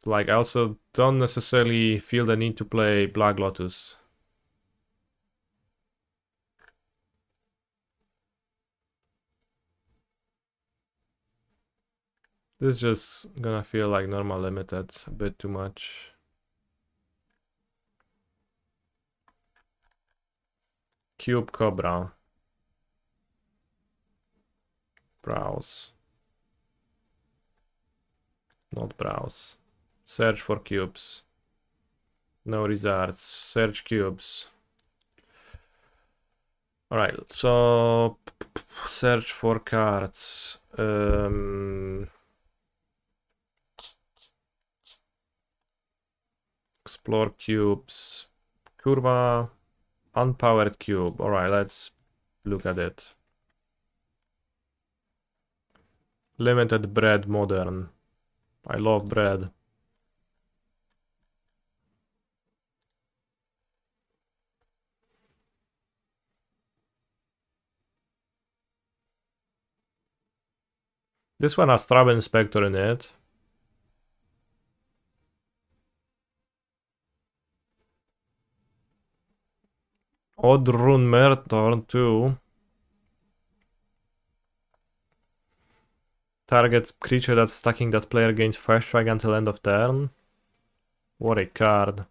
like, I also don't necessarily feel the need to play Black Lotus. This is just gonna feel like normal limited a bit too much. Cube Cobra. Browse. Not browse. Search for cubes. No results. Search cubes. Alright, so search for cards. Explore cubes. Curva. Unpowered cube. Alright, let's look at it. Limited bread modern. I love bread. This one has Thrab Inspector in it. Oddrun Mertor too. Target creature that's stacking that player gains first strike until end of turn. What a card.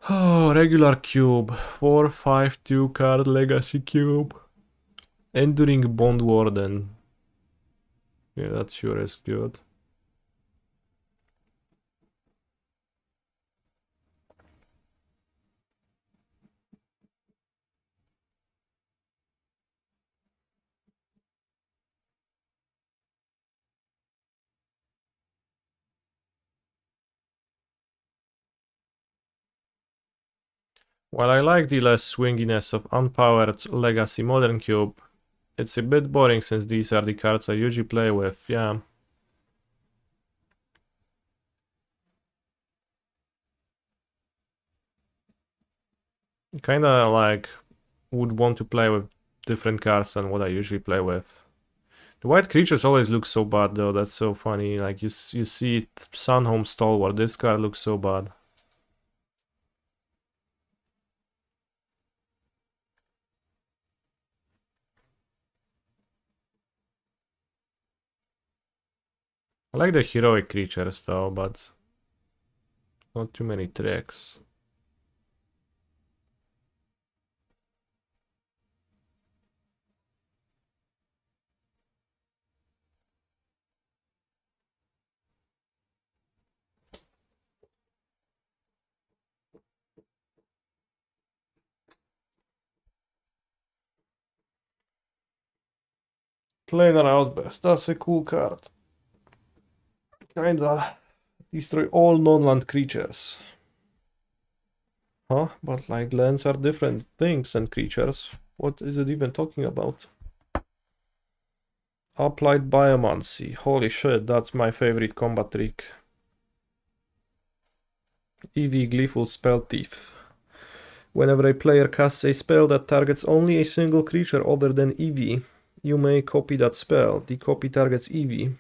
Oh, regular cube. 4/5/2 card legacy cube. Enduring Bond Warden. Yeah, that sure is good. While I like the less swinginess of unpowered Legacy Modern Cube, it's a bit boring since these are the cards I usually play with, yeah. Kinda like would want to play with different cards than what I usually play with. The white creatures always look so bad though, that's so funny. Like you see Sunhome Stalwart, this card looks so bad. I like the heroic creatures though, but not too many tricks. Planar Outburst, that's a cool card. Kinda destroy all non-land creatures. Huh? But like lands are different things than creatures. What is it even talking about? Applied Biomancy. Holy shit, that's my favorite combat trick. EV Gleeful Spell Thief. Whenever a player casts a spell that targets only a single creature other than EV, you may copy that spell. The copy targets EV.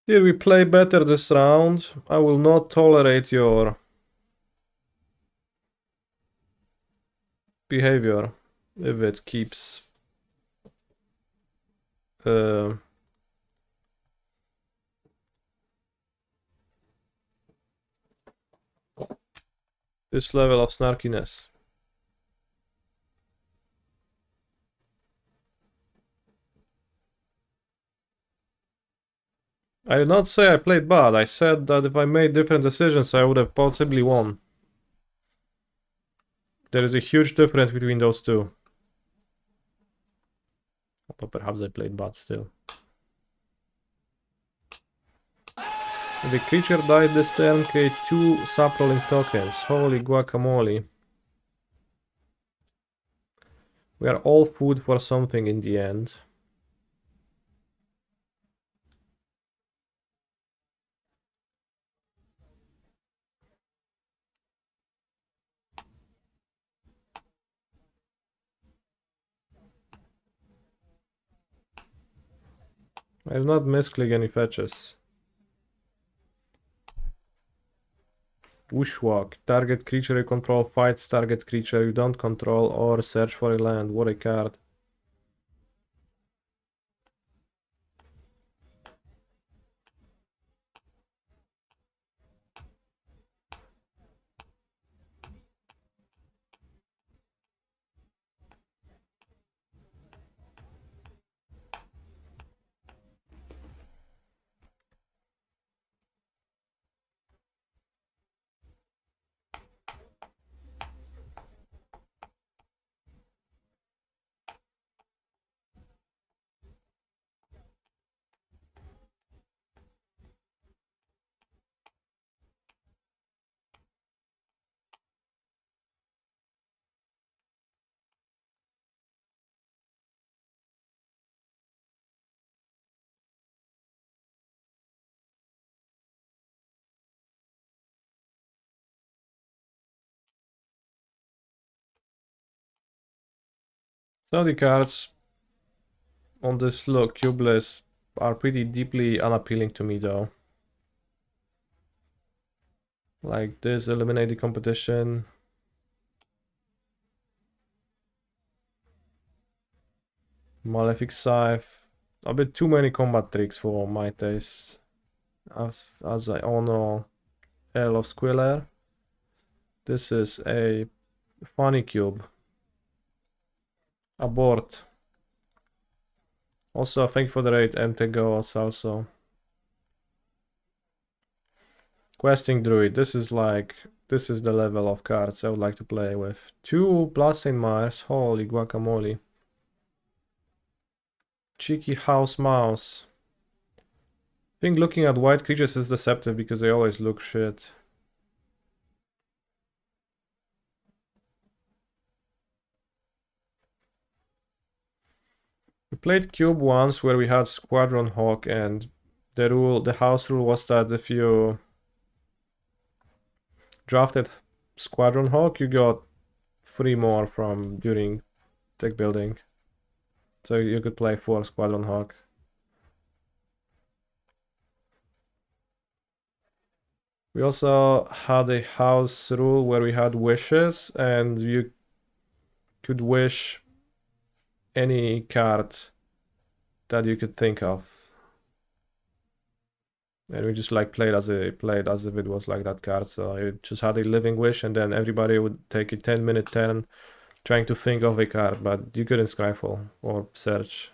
Did we play better this round? I will not tolerate your behavior if it keeps this level of snarkiness. I did not say I played bad. I said that if I made different decisions, I would have possibly won. There is a huge difference between those two. Although perhaps I played bad still. If a creature died this turn, create 2 sub-rolling tokens. Holy guacamole. We are all food for something in the end. I did not misclick any fetches. Bushwalk. Target creature you control fights target creature you don't control or search for a land. What a card. So the cards on this cube list are pretty deeply unappealing to me though. Like this, eliminate the competition. Malefic Scythe. A bit too many combat tricks for my taste. As I all know, L of Squiller. This is a funny cube. Abort. Also, thank you for the raid, MTGOs also. Questing Druid. This is the level of cards I would like to play with. 2 Blood Saint Myers. Holy guacamole. Cheeky House Mouse. I think looking at white creatures is deceptive because they always look shit. We played Cube once where we had Squadron Hawk, and the house rule was that if you drafted Squadron Hawk, you got 3 more from during deck building. So you could play 4 Squadron Hawk. We also had a house rule where we had wishes, and you could wish any card that you could think of. And we just like played as if it was like that card. So you just had a living wish, and then everybody would take a 10-minute turn trying to think of a card, but you couldn't scryfall or search.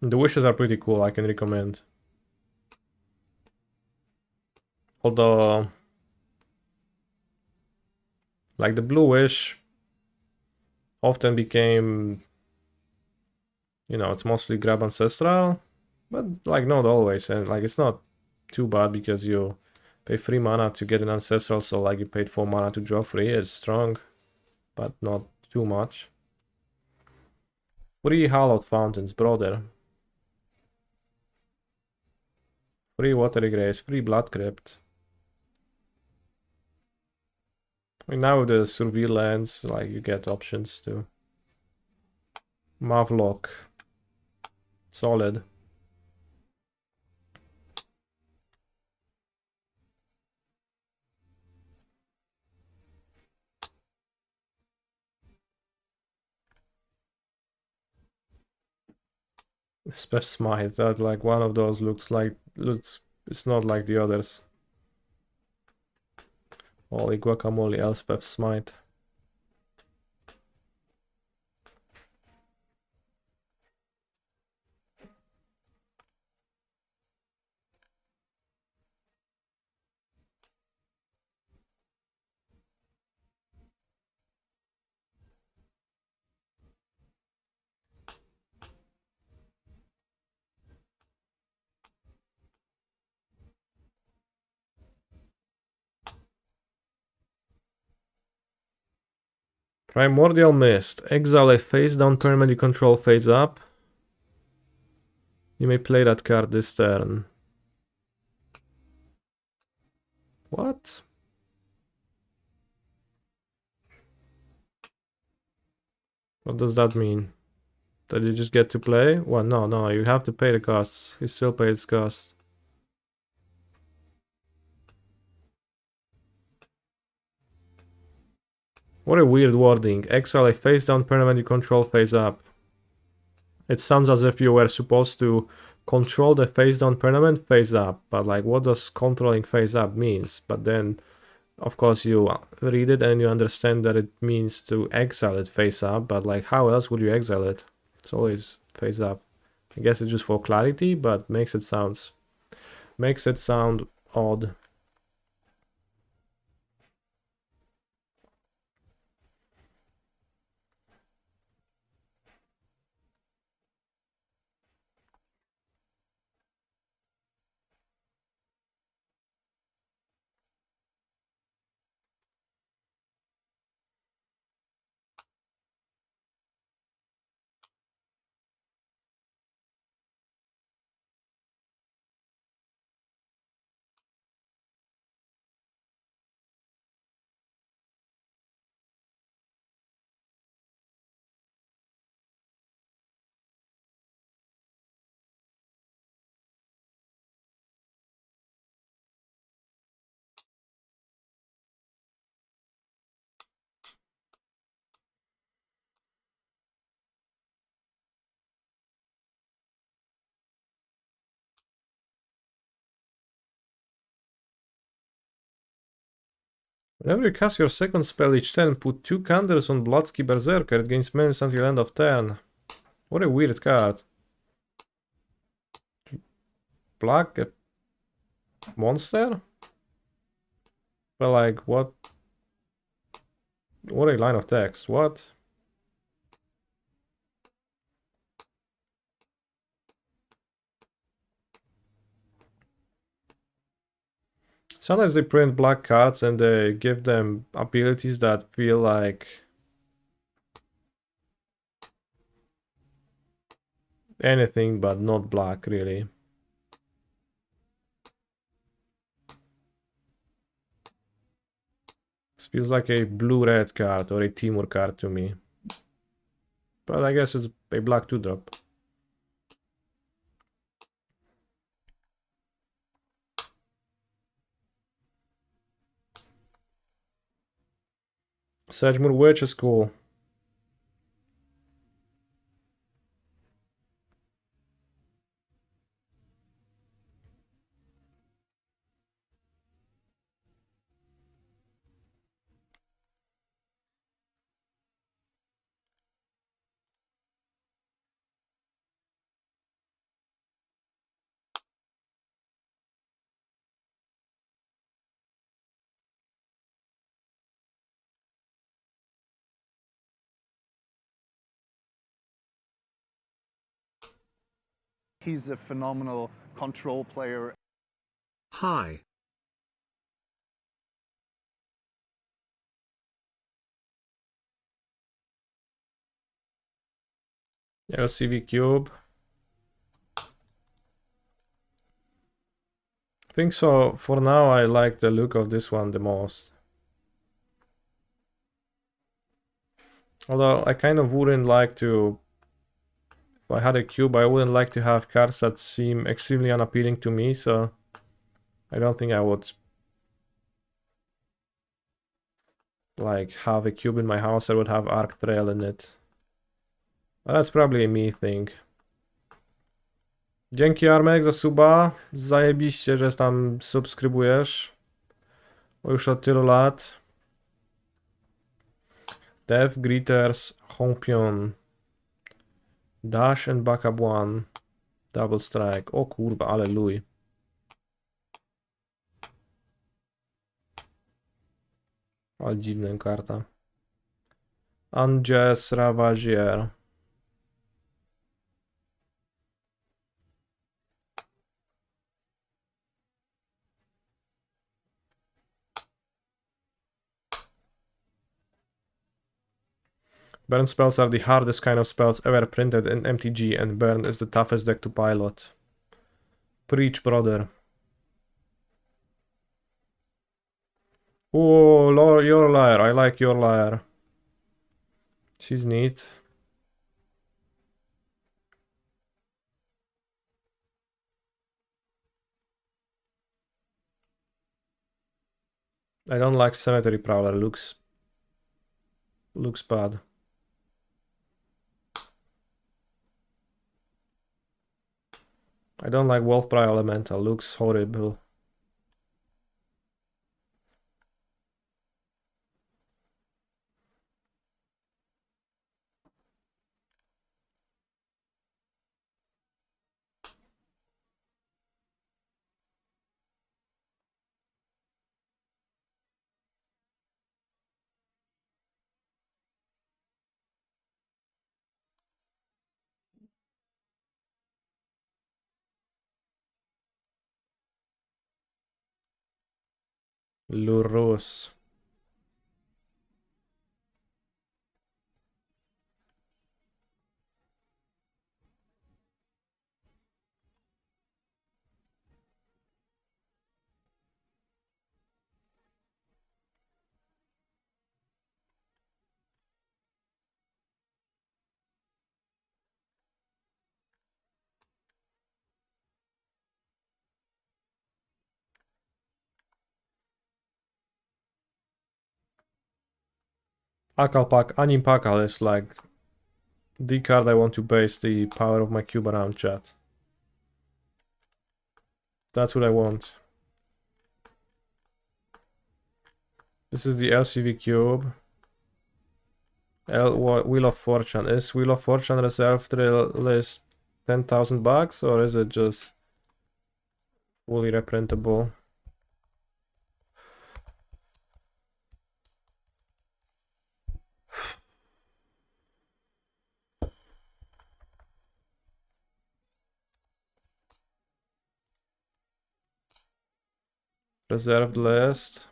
The wishes are pretty cool, I can recommend. Although Like the bluish often became, you know, it's mostly grab ancestral, but like not always, and like it's not too bad because you pay 3 mana to get an ancestral, so like you paid 4 mana to draw 3. It's strong, but not too much. 3 hallowed fountains, brother. 3 watery graves, 3 blood crypt. I mean, now with the surveillance, like you get options too. Mavlock. Solid. Special smite, that like one of those looks, it's not like the others. Holy guacamole, Elspeth smite. Primordial Mist. Exile a face down permanent you control face up. You may play that card this turn. What? What does that mean? That you just get to play? Well, no, you have to pay the costs. He still pays cost. What a weird wording. Exile a face down permanent you control face up. It sounds as if you were supposed to control the face down permanent face up, but like what does controlling face up means? But then of course you read it and you understand that it means to exile it face up, but like how else would you exile it? It's always face up. I guess it's just for clarity, but makes it sound odd. Whenever you cast your second spell each turn, put 2 counters on Bloodsky Berserker. It gains menace until end of turn. What a weird card. Black monster? But like what a line of text. What? Sometimes they print black cards and they give them abilities that feel like anything but not black, really. This feels like a blue-red card or a Timur card to me. But I guess it's a black 2-drop. Sedgemoor Witch is cool. He's a phenomenal control player. Hi. LCV cube. I think so. For now, I like the look of this one the most. Although I kind of wouldn't like to, if I had a cube, I wouldn't like to have cards that seem extremely unappealing to me, so I don't think I would like have a cube in my house that would have Arc Trail in it. But that's probably a me thing. Dzięki Armek za suba. Zajebiście, że tam subskrybujesz. Bo już od tylu lat. Dev Greeters, Hompion. Dash and Backup One. Double Strike. O kurwa, ale luj. Ale dziwna karta. Unjust Ravagier. Burn spells are the hardest kind of spells ever printed in MTG, and Burn is the toughest deck to pilot. Preach, brother. Oh, your liar. I like your liar. She's neat. I don't like Cemetery Prowler. Looks bad. I don't like Wolf Pride Elemental. Looks horrible. Lurus. Animpakal is like the card I want to base the power of my cube around, chat. That's what I want. This is the LCV cube. Wheel of Fortune. Is Wheel of Fortune reserved list $10,000 or is it just fully reprintable? Reserved list.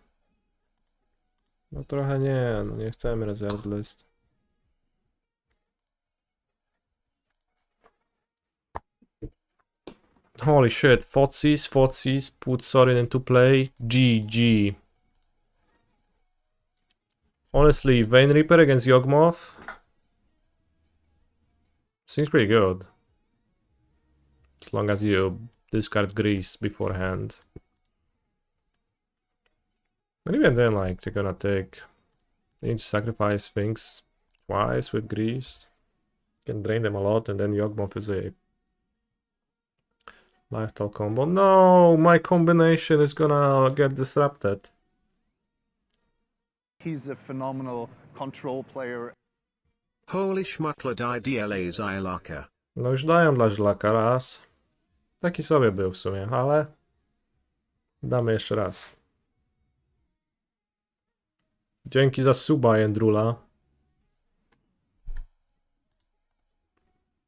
No trochę nie, no nie chcemy reserved list. Holy shit, Fotsis, put Sorin into play. GG. Honestly, Vein Reaper against Yawgmoth seems pretty good. As long as you discard Grease beforehand. But even then, like, they're gonna take... They need to sacrifice things twice with Grease. Can drain them a lot, and then Yawgmoth is a lifestyle combo. No, my combination is gonna get disrupted. He's a phenomenal control player. Holy szmatla die DLA Zylaka. No już dają dla Żlaka raz. Taki sobie był w sumie, ale damy jeszcze raz. Dzięki za suba, Jędrula.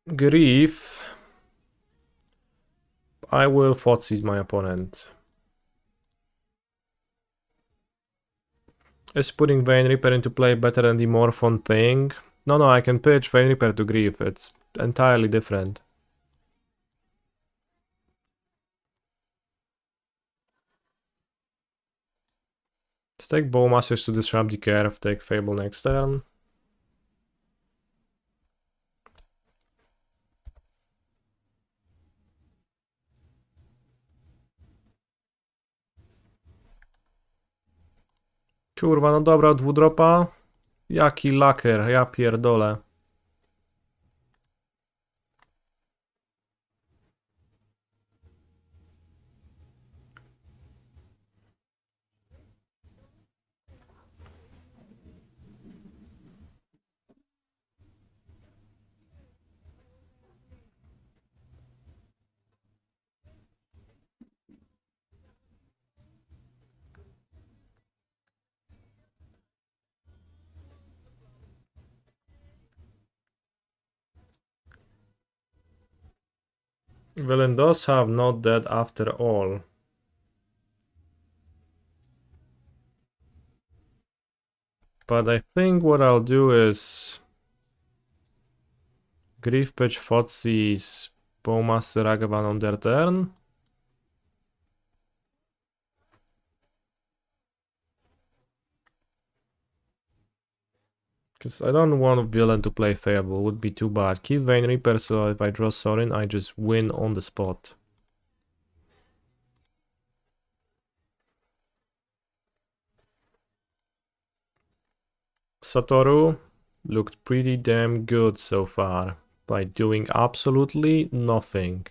Grief. I will Thoughtseize my opponent. Is putting Vein Reaper into play better than the Morphon thing? No, I can pitch Vein Reaper to Grief. It's entirely different. Let's take Bowmasters to disrupt the curve, take Fable next turn. Kurwa, no dobra, dwudropa. Jaki laker, ja pierdolę. Villain does have Not Dead after all. But I think what I'll do is Grief Pitch Thoughtseize Bowmaster Ragavan on their turn. Because I don't want Villain to play Fable, would be too bad. Keep Vein Reaper so if I draw Sorin I just win on the spot. Satoru looked pretty damn good so far by doing absolutely nothing.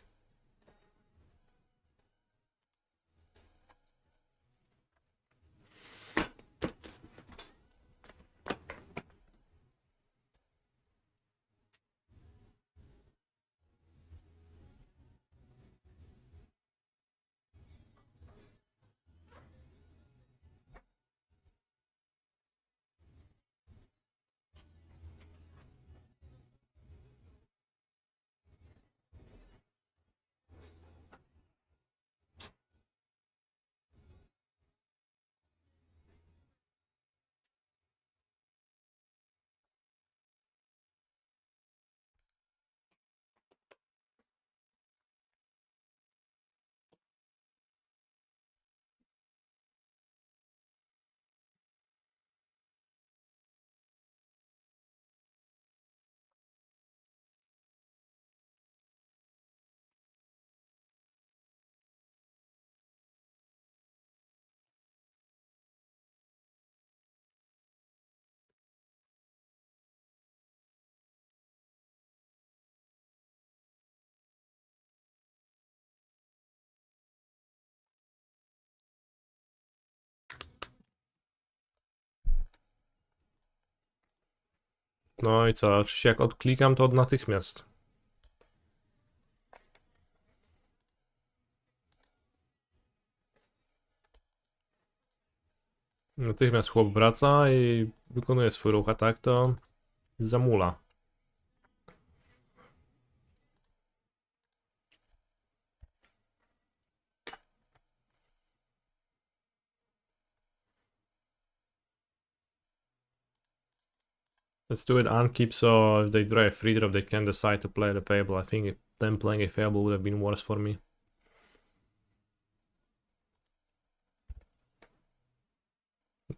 No i co, oczywiście jak odklikam to natychmiast. Natychmiast chłop wraca i wykonuje swój ruch, a tak to zamula. Let's do it unkeep, so if they draw a free drop they can decide to play the Fable. I think them playing a Fable would have been worse for me.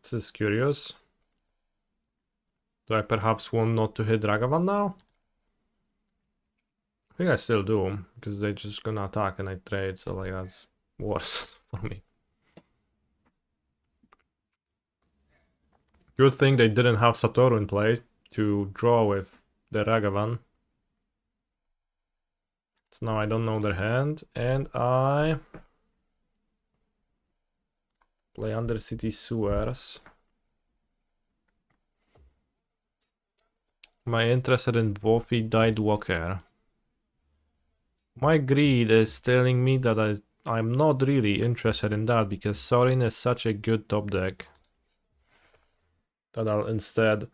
This is curious. Do I perhaps want not to hit Ragavan now? I think I still do, because they're just gonna attack and I trade, so like that's worse for me. Good thing they didn't have Satoru in play to draw with the Ragavan. So now I don't know their hand, and I play Undercity Sewers. Am I interested in Dwarfy Tidewalker? My greed is telling me that I'm not really interested in that because Sorin is such a good top deck that I'll instead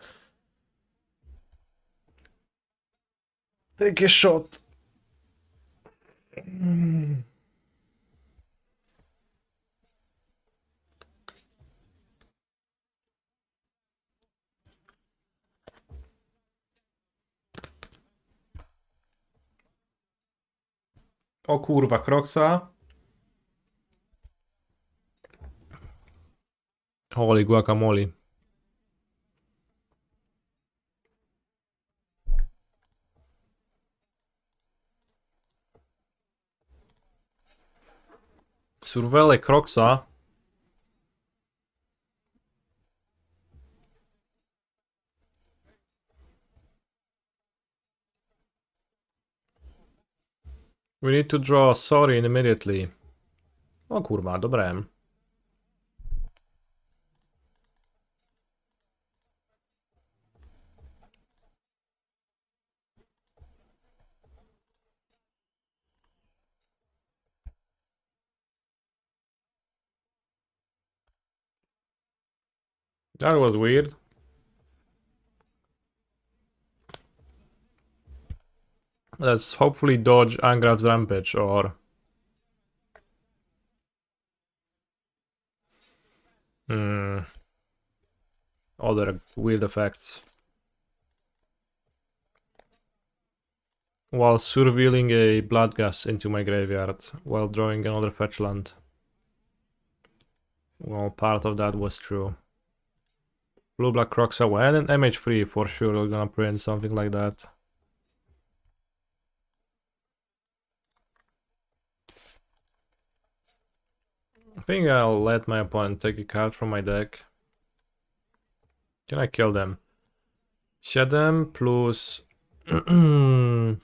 take a shot. O kurwa, Kroksa. Holy guacamole. Survele Kroksa. We need to draw Sorin immediately. O kurwa, dobre. That was weird. Let's hopefully dodge Angrav's Rampage or... other weird effects. While surveilling a Bloodgas into my graveyard, while drawing another fetch land. Well, part of that was true. Blue-black Croxa, well, and MH3 for sure, we're gonna print something like that. I think I'll let my opponent take a card from my deck. Can I kill them? 7 plus... Ile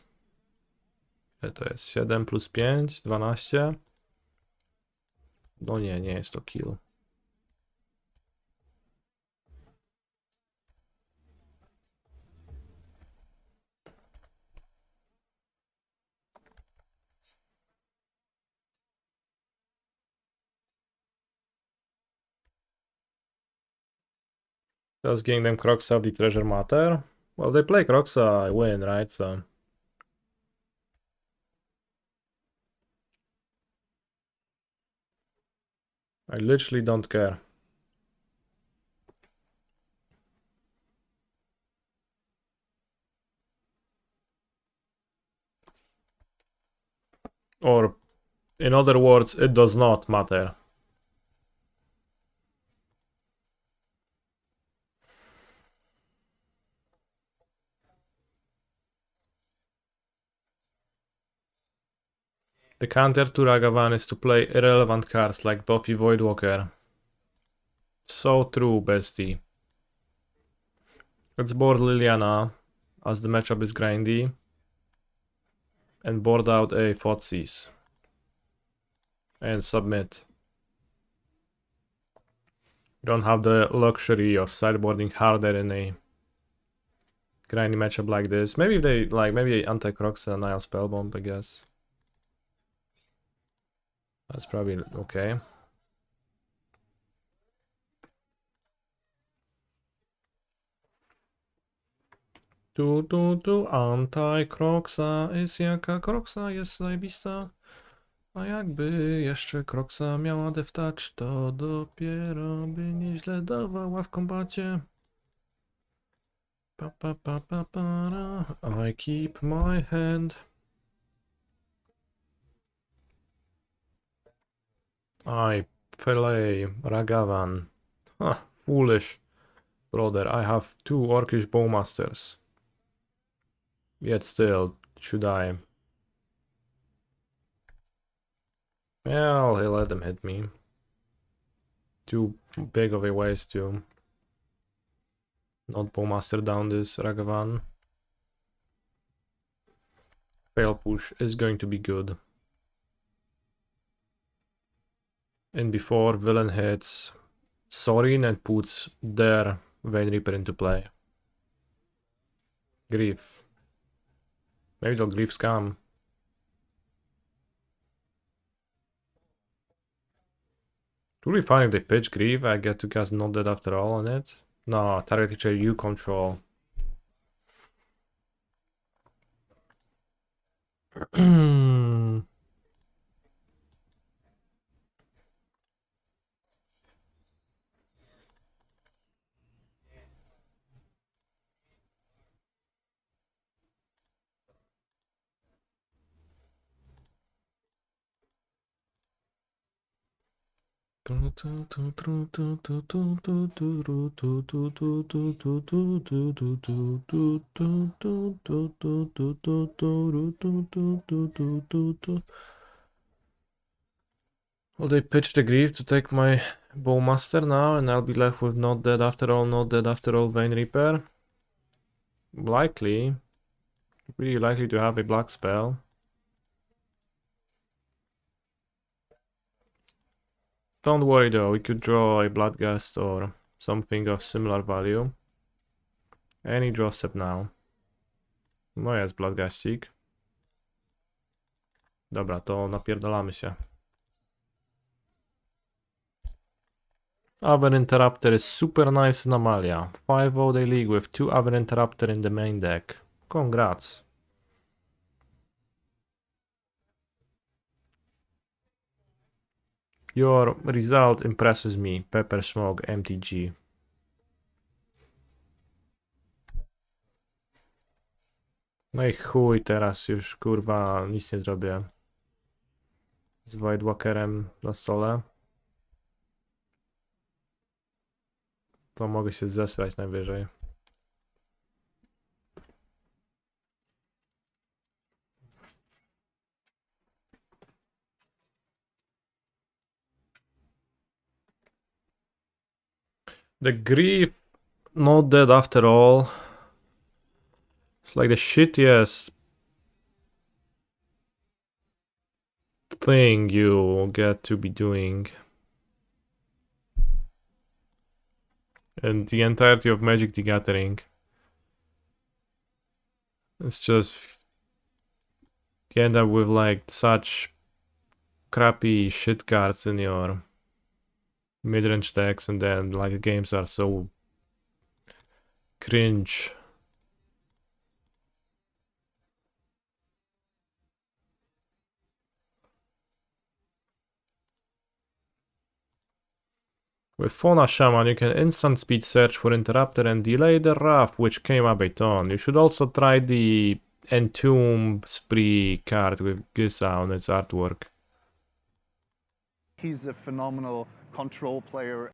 to jest? 7 plus 5, 12. No nie, nie jest to kill. Just getting them Croxa of the Treasure Matter. Well, they play Croxa, I win, right? So... I literally don't care. Or, in other words, it does not matter. The counter to Ragavan is to play irrelevant cards like Doffy Voidwalker. So true, bestie. Let's board Liliana, as the matchup is grindy. And board out a Thoughtseize. And submit. You don't have the luxury of sideboarding harder in a grindy matchup like this. Maybe if they, like, maybe anti-Crocs and Nile Spellbomb, I guess. That's probably okay. Anti-Croxa jest jaka Croxa jest zajebista. A jakby jeszcze Croxa miała deftać, to dopiero by nieźle dawała w kombacie. I keep my hand. I fillet Ragavan. Huh, foolish. Brother, I have 2 Orcish Bowmasters. Yet still, should I? Well, he'll let them hit me. Too big of a waste to not Bowmaster down this Ragavan. Fail push is going to be good. And before villain hits Sorin and puts their Vein Reaper into play. Grief. Maybe they'll Grief Scam. It would be fine if they pitch Grief. I get to cast Not Dead after all on it. No, target creature you control. Will they pitch the grief to take my Bowmaster now, and I'll be left with not dead after all, not dead after all, Vein Reaper? Likely. Really likely to have a black spell. Don't worry though, we could draw a Bloodgust or something of similar value. Any draw step now. No jest Bloodgustik. Dobra, to napierdalamy się. Aven Interrupter is super nice in Amalia. 5-0 they league with 2 Aven Interrupter in the main deck. Congrats. Your result impresses me. Pepper Smoke MTG. No i chuj, teraz już kurwa nic nie zrobię. Z White Walkerem na stole. To mogę się zesrać najwyżej. The grief not dead after all. It's like the shittiest thing you get to be doing. And the entirety of Magic the Gathering. It's just you end up with like such crappy shit cards in your mid-range decks, and then like games are so cringe. With Fauna Shaman, you can instant speed search for Interrupter and delay the Wrath, which came up a ton. You should also try the Entomb Spree card with Gisa on its artwork. He's a phenomenal control player.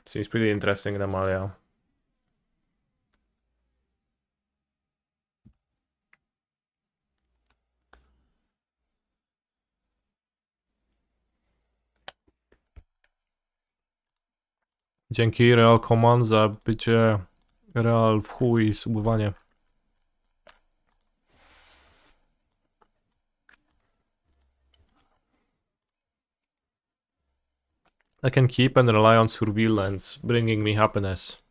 Seems pretty interesting in Amalia. Dzięki Real Command za bycie Real w chuj i subowanie. I can keep and rely on surveillance, bringing me happiness.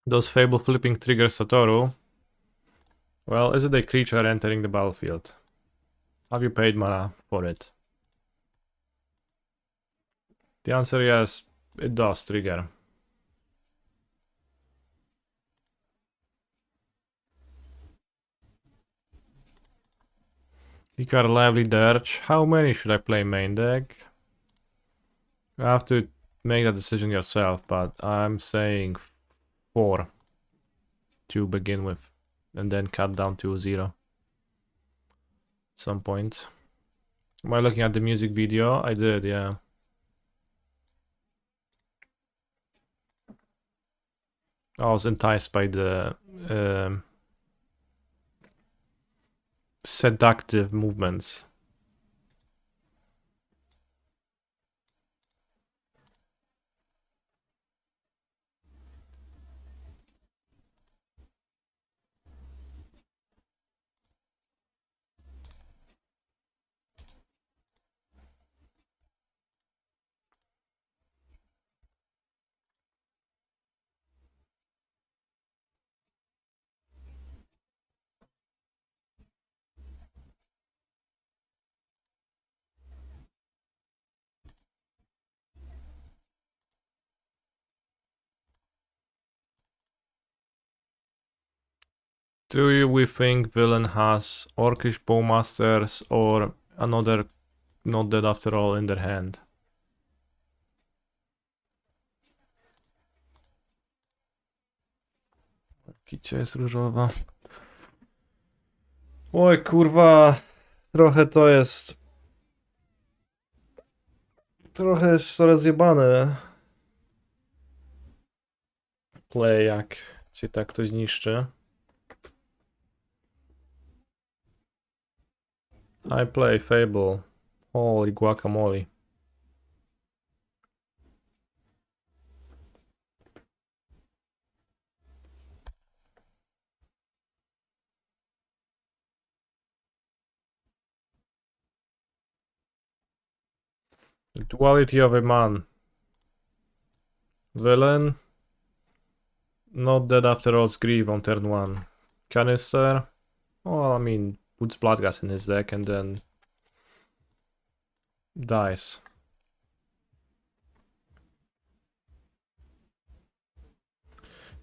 Does Fable flipping trigger Satoru? Well, is it a creature entering the battlefield? Have you paid mana for it? The answer is yes, it does trigger. Icar Lively Dirge. How many should I play main deck? You have to make that decision yourself, but I'm saying 4 to begin with, and then cut down to 0 at some point. Am I looking at the music video? I did, yeah. I was enticed by the seductive movements. we think villain has Orcish Bowmasters or another not dead after all in their hand? Kicia jest różowa. Oj kurwa, trochę to jest... Trochę jest to rozjebane. Play jak cię tak ktoś niszczy. I play Fable. Holy guacamole. The duality of a man. Villain. Not dead after all's grief on turn 1. Canister. Well, I mean, puts Bloodgas in his deck and then dies.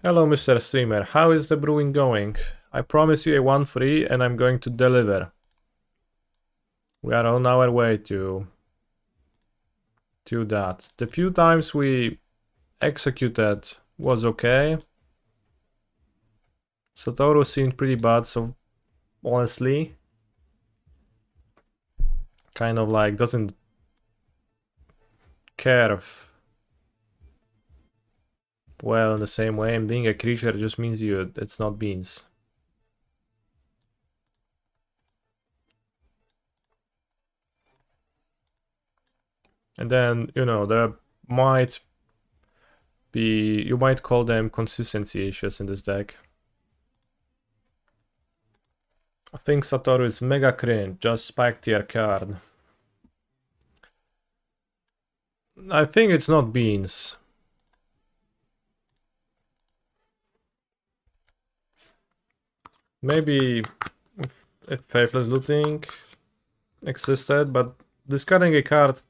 Hello, Mr. Streamer. How is the brewing going? I promise you a 1-free and I'm going to deliver. We are on our way to that. The few times we executed was okay. Satoru seemed pretty bad, so honestly, kind of like doesn't care if, well, in the same way, and being a creature just means it's not beans. And then, you know, there might be, you might call them consistency issues in this deck. I think Satoru is mega cringe, just spike tier card. I think it's not beans. Maybe if Faithless Looting existed, but discarding a card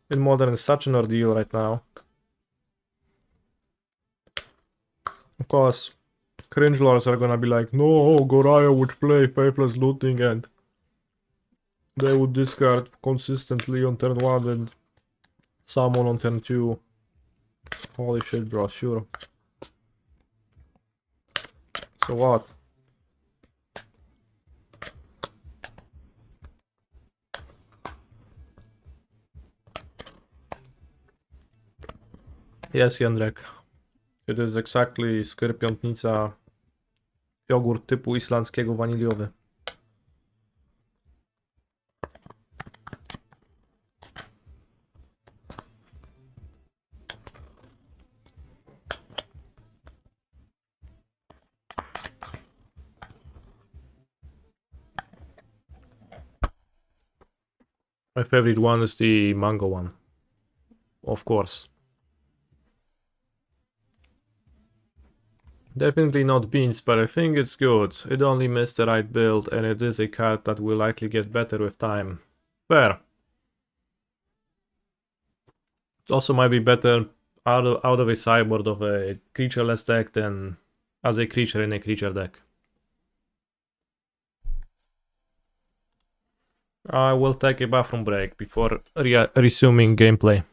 in Modern is such an ordeal right now. Of course, cringe lords are gonna be like, no, Goraya would play Faithless Looting and they would discard consistently on turn 1 and summon on turn 2. Holy shit, bro, sure. So what? Yes, Jędrek. It is exactly skorpiontnica, jogurt typu islandzkiego waniliowy. My favorite one is the mango one. Of course. Definitely not beans, but I think it's good. It only missed the right build, and it is a card that will likely get better with time. Fair. It also might be better out of a sideboard of a creatureless deck than as a creature in a creature deck. I will take a bathroom break before resuming gameplay.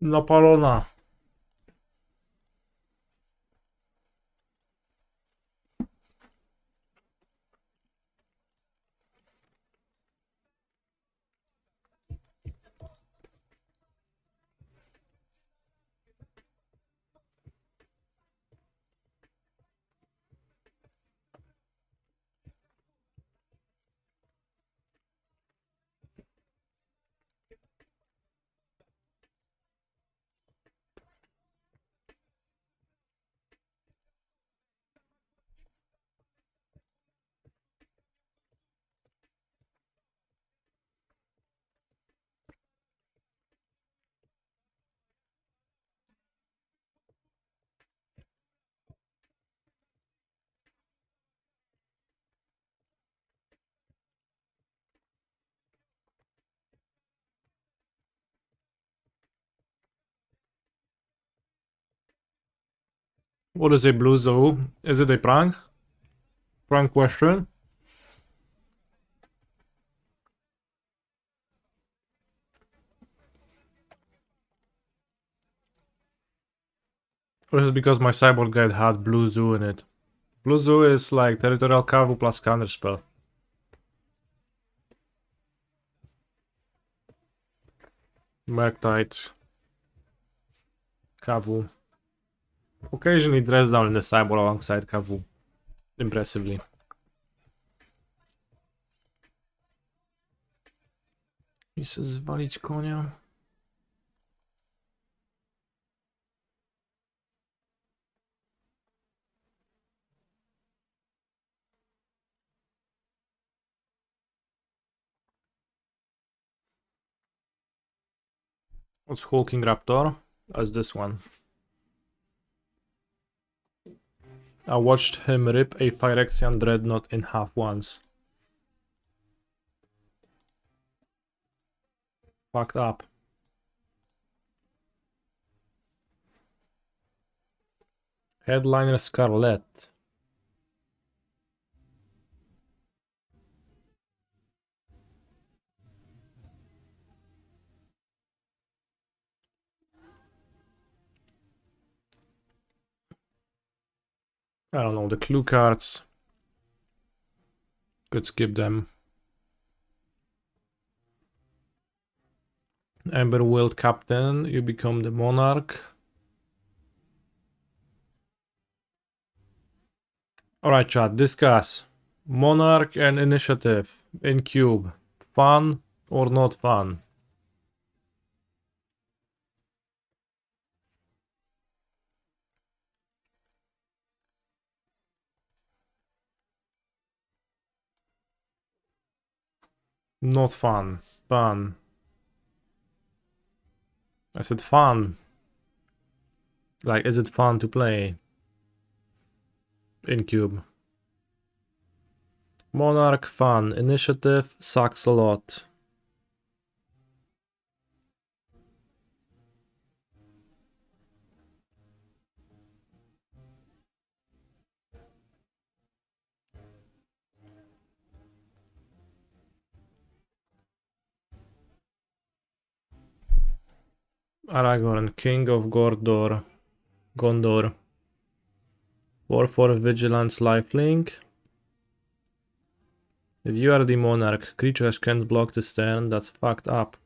Napalona. What is a blue zoo? Is it a prank? Prank question? Or is it because my cyborg guide had blue zoo in it? Blue zoo is like territorial Kavu plus counterspell. Merktite. Kavu. Occasionally dress down in the cyborg alongside Kavu. Impressively. I se zwalić konia. What's Hulking Raptor? As this one. I watched him rip a Phyrexian Dreadnought in half once. Fucked up. Headliner Scarlet. I don't know, the clue cards. Could skip them. Ember World Captain, you become the Monarch. Alright chat, discuss. Monarch and Initiative in Cube. Fun or not fun? Not fun. Fun. I said fun. Like, is it fun to play? In Cube. Monarch, fun. Initiative, sucks a lot. Aragorn, King of Gondor. 4/4 Vigilance Lifelink. If you are the Monarch, creatures can't block this turn, that's fucked up.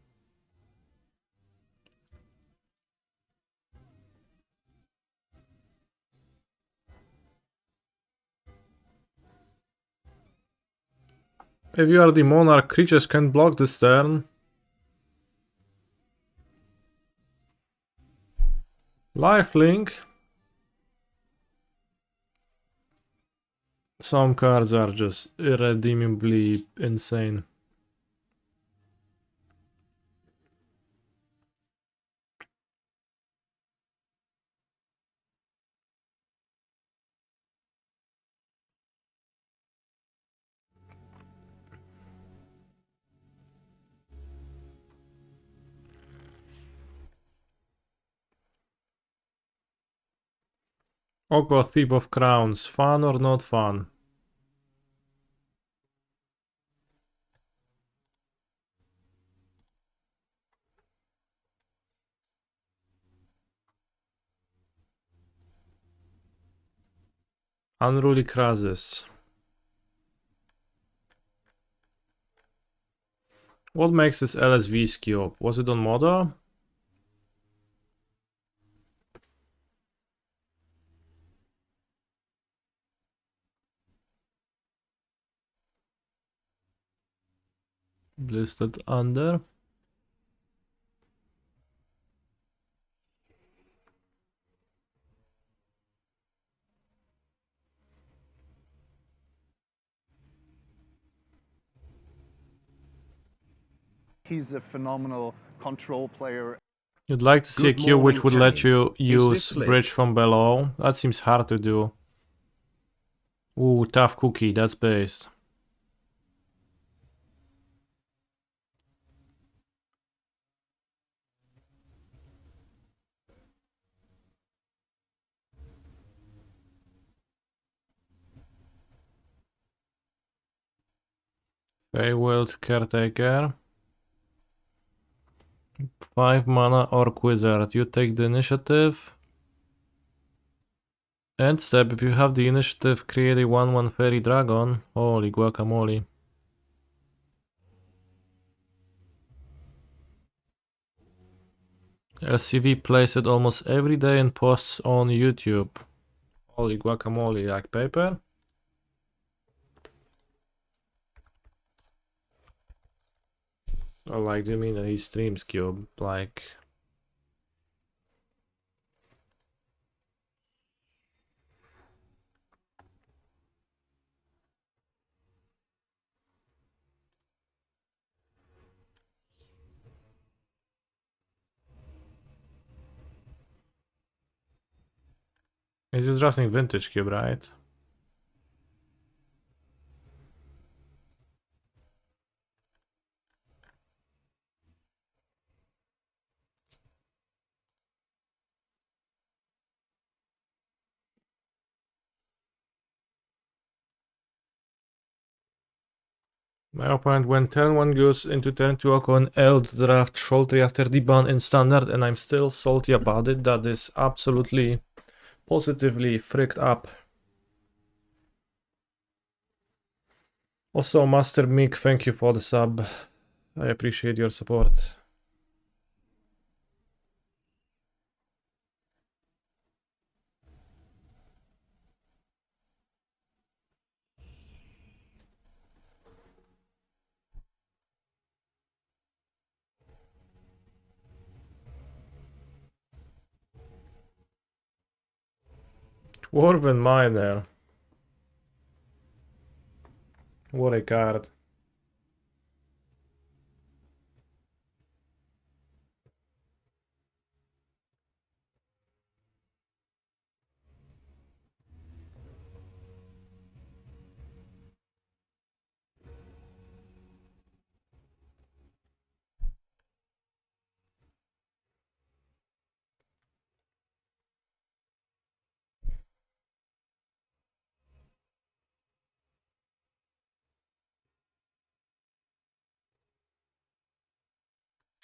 If you are the Monarch, creatures can't block this turn. Lifelink. Some cards are just irredeemably insane. Oko, Thief of Crowns, fun or not fun? Unruly Krasis. What makes this LSV skill? Was it on Modo? Blistered under. He's a phenomenal control player. You'd like to see a Good Q which morning, would let Kenny. you Is use this lit? bridge from below. That seems hard to do. Ooh, tough cookie, that's based. Feywild Caretaker. 5 mana Orc Wizard. You take the initiative. End step, if you have the initiative, create a 1/1 Fairy Dragon. Holy guacamole. LCV plays it almost every day and posts on YouTube. Holy guacamole, like paper? Or like, do you mean that he streams Cube? Like... He's just drafting Vintage Cube, right? My opponent went turn 1 Goose into turn 2 Oko and Eld draft Sholtry after deban in Standard, and I'm still salty about it. That is absolutely positively fricked up. Also, Master Meek, thank you for the sub. I appreciate your support. Dwarven Miner. What a card.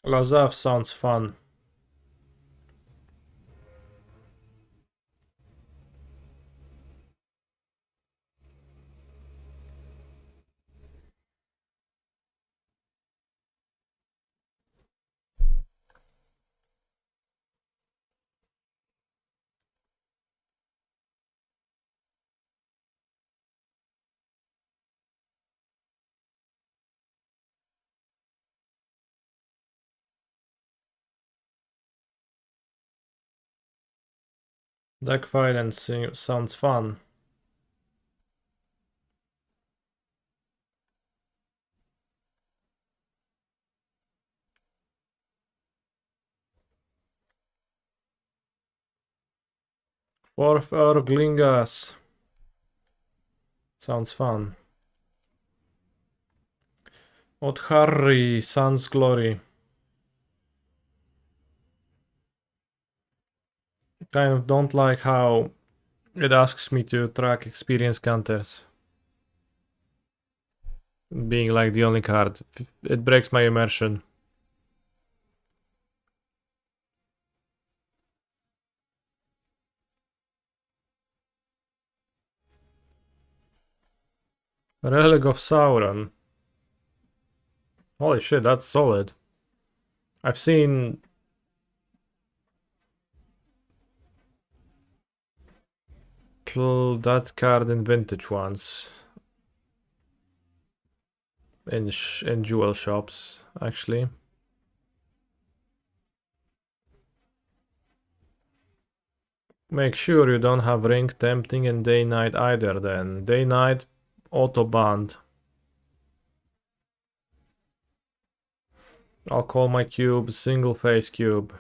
Lazav sounds fun. Deck violence sounds fun. Fourth Glingas. Sounds fun. Otharri, Sun's Glory. Kind of don't like how it asks me to track experience counters. Being like the only card. It breaks my immersion. Relic of Sauron. Holy shit, that's solid. I've seen that card in vintage ones. In jewel shops, actually. Make sure you don't have ring tempting and day night either then. Day night auto banned. I'll call my cube single face cube.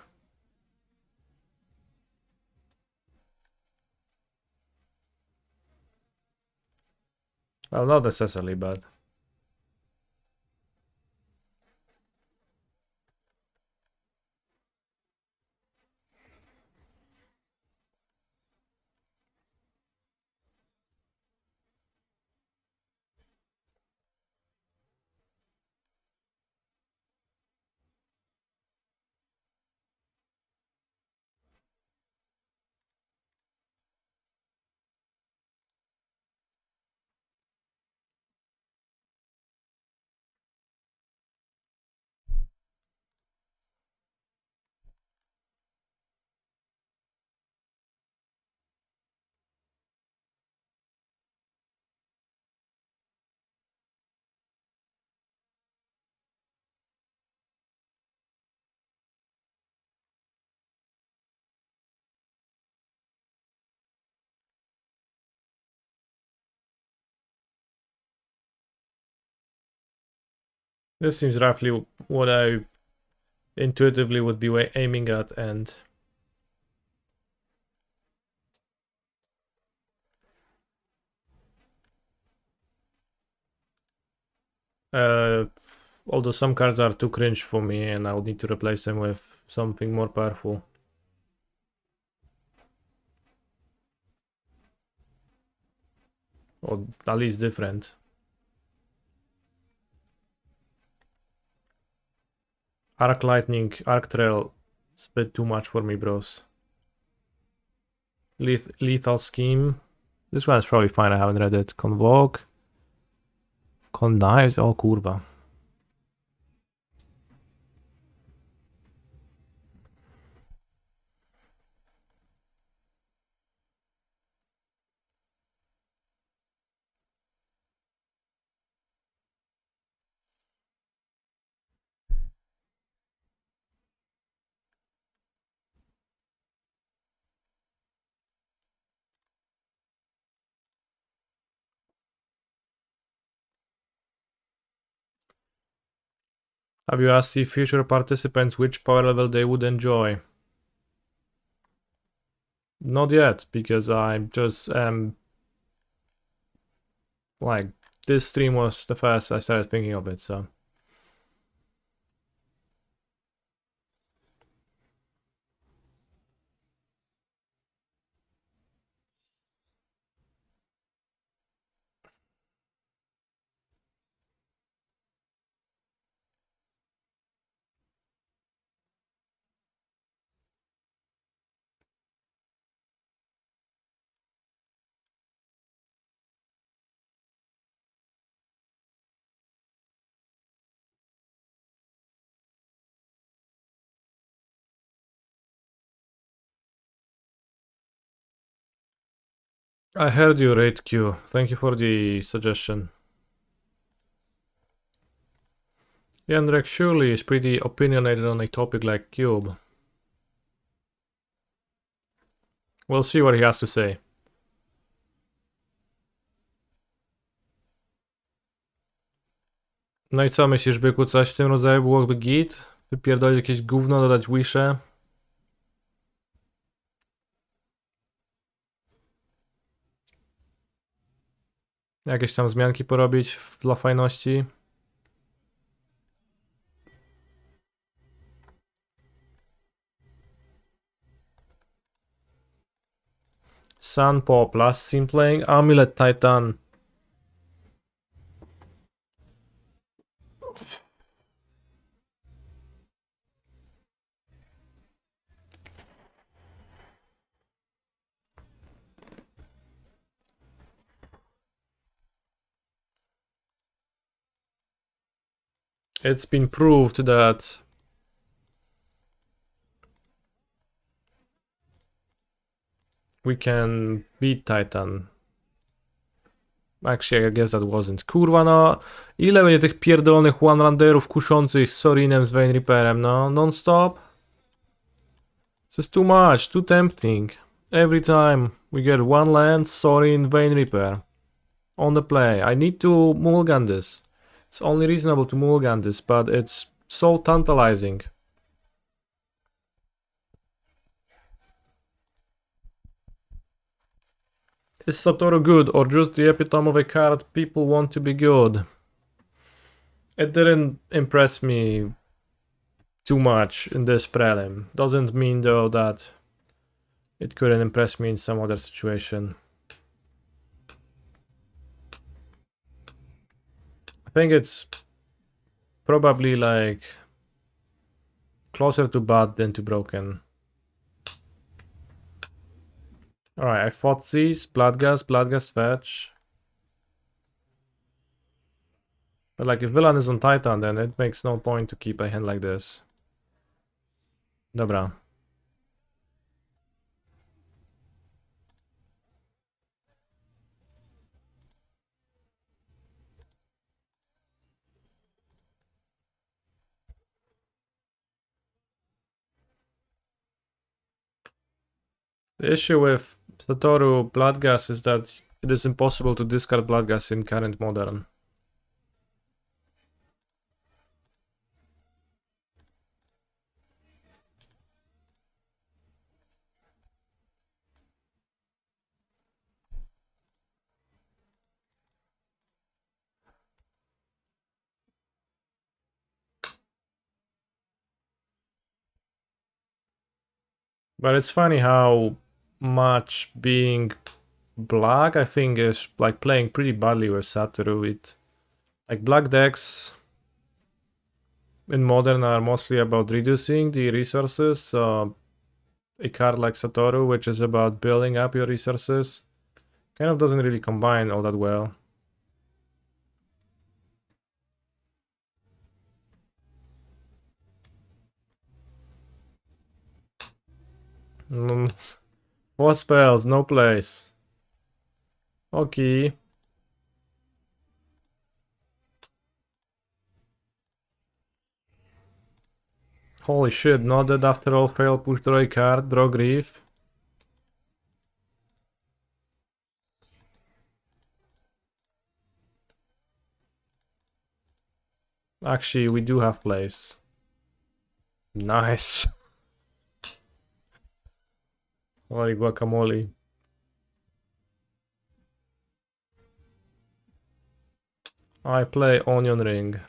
Well, not necessarily bad. This seems roughly what I intuitively would be aiming at, and although some cards are too cringe for me and I would need to replace them with something more powerful. Or at least different. Arc Lightning, Arc Trail, it's a bit too much for me, bros. Lethal Scheme. This one's probably fine, I haven't read it. Convoke. Connive, oh kurwa. Have you asked the future participants which power level they would enjoy? Not yet, because I just like, this stream was the first I started thinking of it, so. I heard you, Raid Q. Thank you for the suggestion. Jandrek surely is pretty opinionated on a topic like Cube. We'll see what he has to say. No i co myślisz, byku? Coś w tym rodzaju byłoby git? Wypierdolić jakieś gówno, dodać wisze? Jakieś tam zmianki porobić dla fajności? Sun Pop, last scene playing Amulet Titan. It's been proved that we can beat Titan. Actually, I guess that wasn't. Kurwa no, ile będzie tych pierdolonych one-runderów kuszących z Sorinem, z Vein Reaperem, no? Non-stop? This is too much, too tempting. Every time we get one land, Sorin, Vein Reaper. On the play. I need to mulligan this. It's only reasonable to mulligan this, but it's so tantalizing. Is Satoru good or just the epitome of a card people want to be good? It didn't impress me too much in this prelim. Doesn't mean though that it couldn't impress me in some other situation. I think it's probably like closer to bad than to broken. Alright, I fought these. Bloodgast fetch. But like if villain is on Titan, then it makes no point to keep a hand like this. Dobra. The issue with Satoru Bloodgas is that it is impossible to discard Bloodgas in current Modern. But it's funny how much being black, I think, is like playing pretty badly with Satoru. It like black decks in Modern are mostly about reducing the resources. So a card like Satoru, which is about building up your resources, kind of doesn't really combine all that well. Mm, 4 spells, no place. Okay. Holy shit, not that after all fail, push draw a card, draw Grief. Actually, we do have place. Nice. Holy guacamole. I play Onion Ring.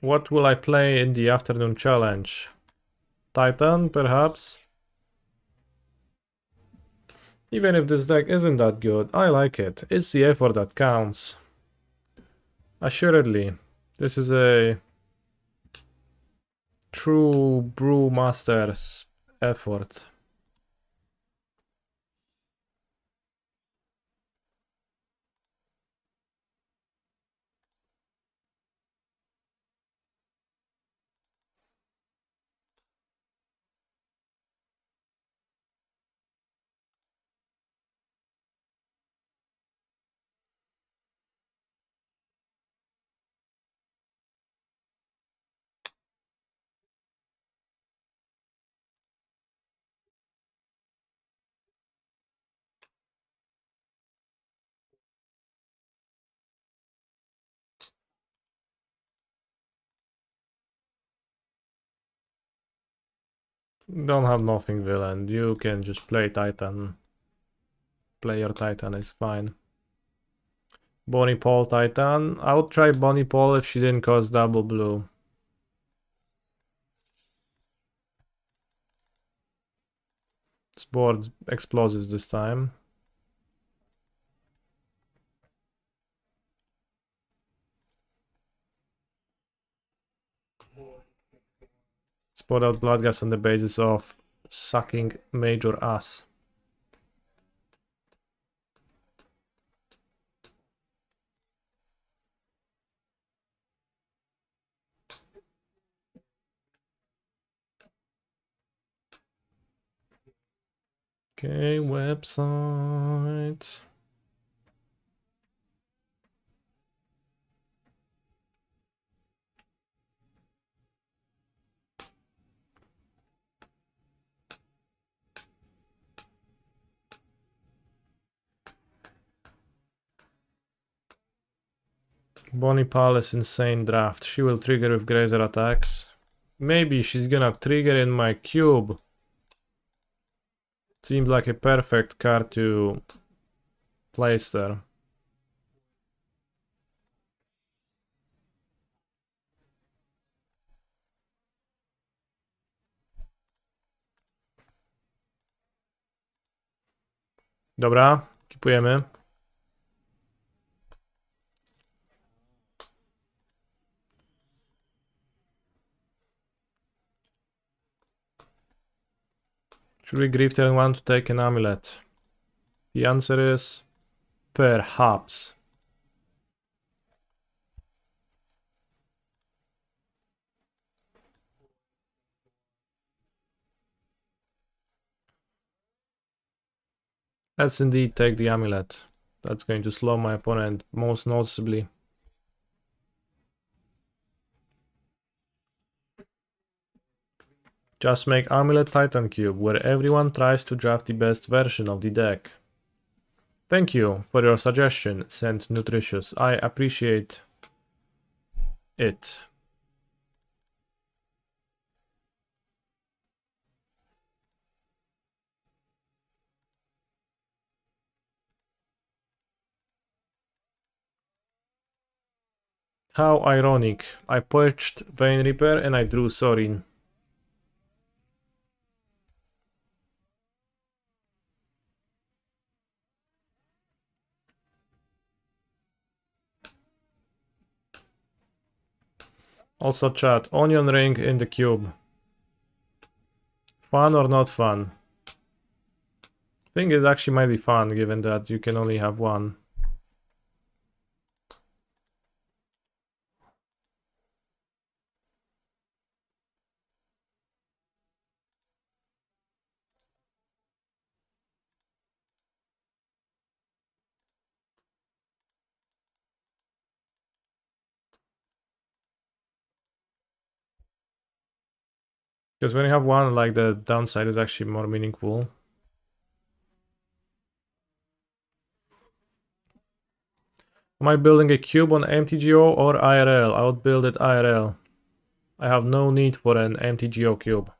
What will I play in the afternoon challenge? Titan, perhaps? Even if this deck isn't that good, I like it. It's the effort that counts. Assuredly, this is a true brewmaster's effort. Don't have nothing villain, you can just play Titan. play your Titan is fine. Bonnie Paul Titan. I would try Bonnie Paul if she didn't cost double blue. This board explosives this time. Spot out Bloodgas on the basis of sucking major ass. Okay, website. Bonnie Palace insane draft. She will trigger with Grazer attacks. Maybe she's gonna trigger in my cube. Seems like a perfect card to place there. Dobra, kipujemy. Should we grief turn 1 to take an amulet? The answer is perhaps. Let's indeed take the amulet. That's going to slow my opponent most noticeably. Just make Amulet Titan Cube, where everyone tries to draft the best version of the deck. Thank you for your suggestion, Sent Nutritious. I appreciate it. How ironic. I perched Vein Reaper and I drew Sorin. Also chat, onion ring in the cube. Fun or not fun? I think it actually might be fun given that you can only have one. Because when you have one, like the downside is actually more meaningful. Am I building a cube on MTGO or IRL? I would build it IRL. I have no need for an MTGO cube.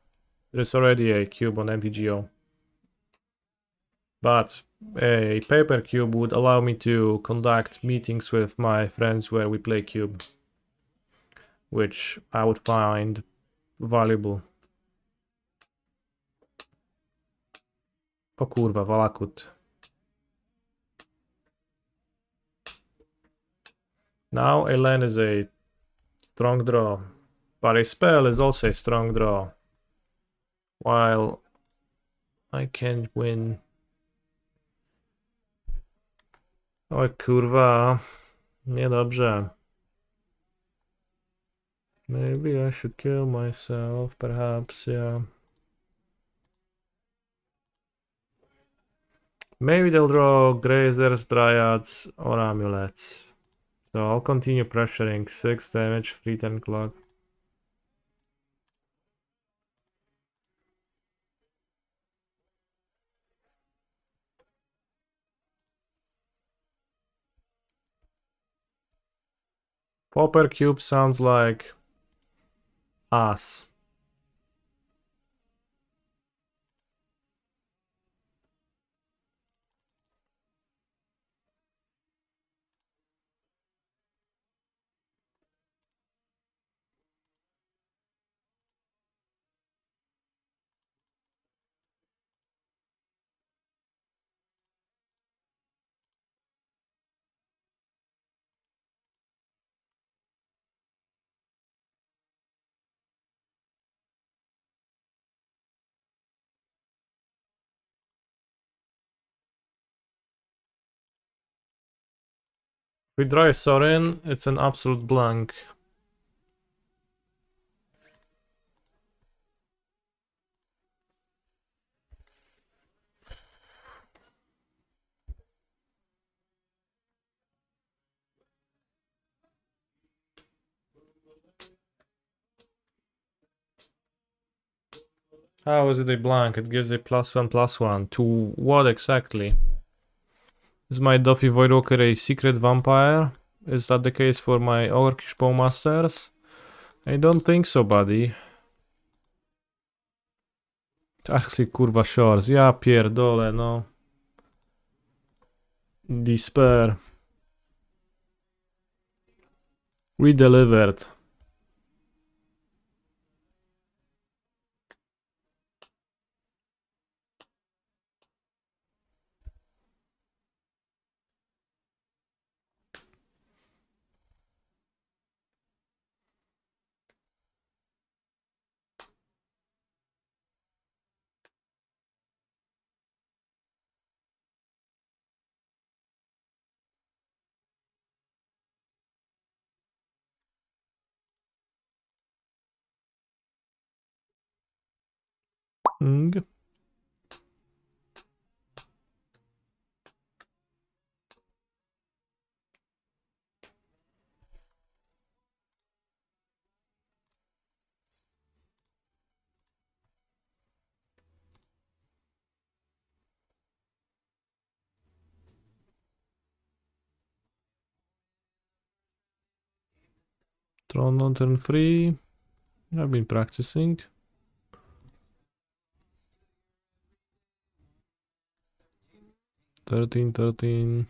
There is already a cube on MTGO. But a paper cube would allow me to conduct meetings with my friends where we play cube, which I would find valuable. O kurwa, Valakut. Now a land is a strong draw, but a spell is also a strong draw. While I can't win. O kurwa, niedobrze. Maybe I should kill myself, perhaps, yeah. Maybe they'll draw Grazers, Dryads, or Amulets. So I'll continue pressuring. 6 damage, 3 10 clock. Pauper Cube sounds like ass. We draw a Sorin, it's an absolute blank. How is it a blank? It gives a +1/+1. To what exactly? Is my Duffy Voidwalker a secret vampire? Is that the case for my Orcish Bowmasters? I don't think so, buddy. Toxic kurwa shores. Ja pierdolę, no. Despair. We delivered. Mm. Tron on turn 3. I've been practicing. 13.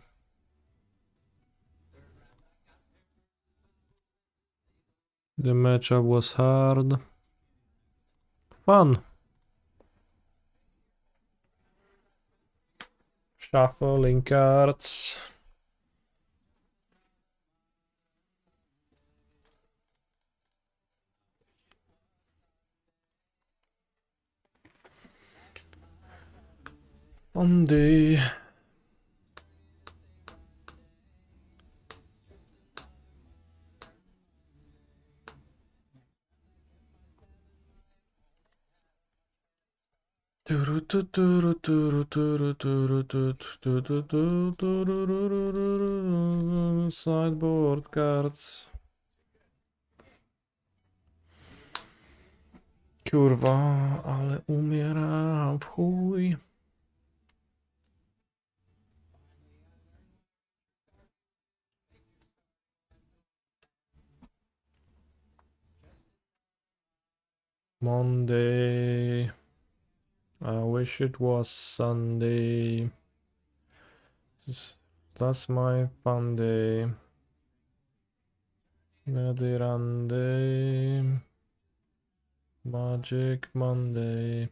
The matchup was hard. Fun. Shuffling cards. Monday. Sideboard cards. Kurwa, ale umieram w chuj. Monday. I wish it was Sunday. That's my fun day. Medirande. Magic Monday.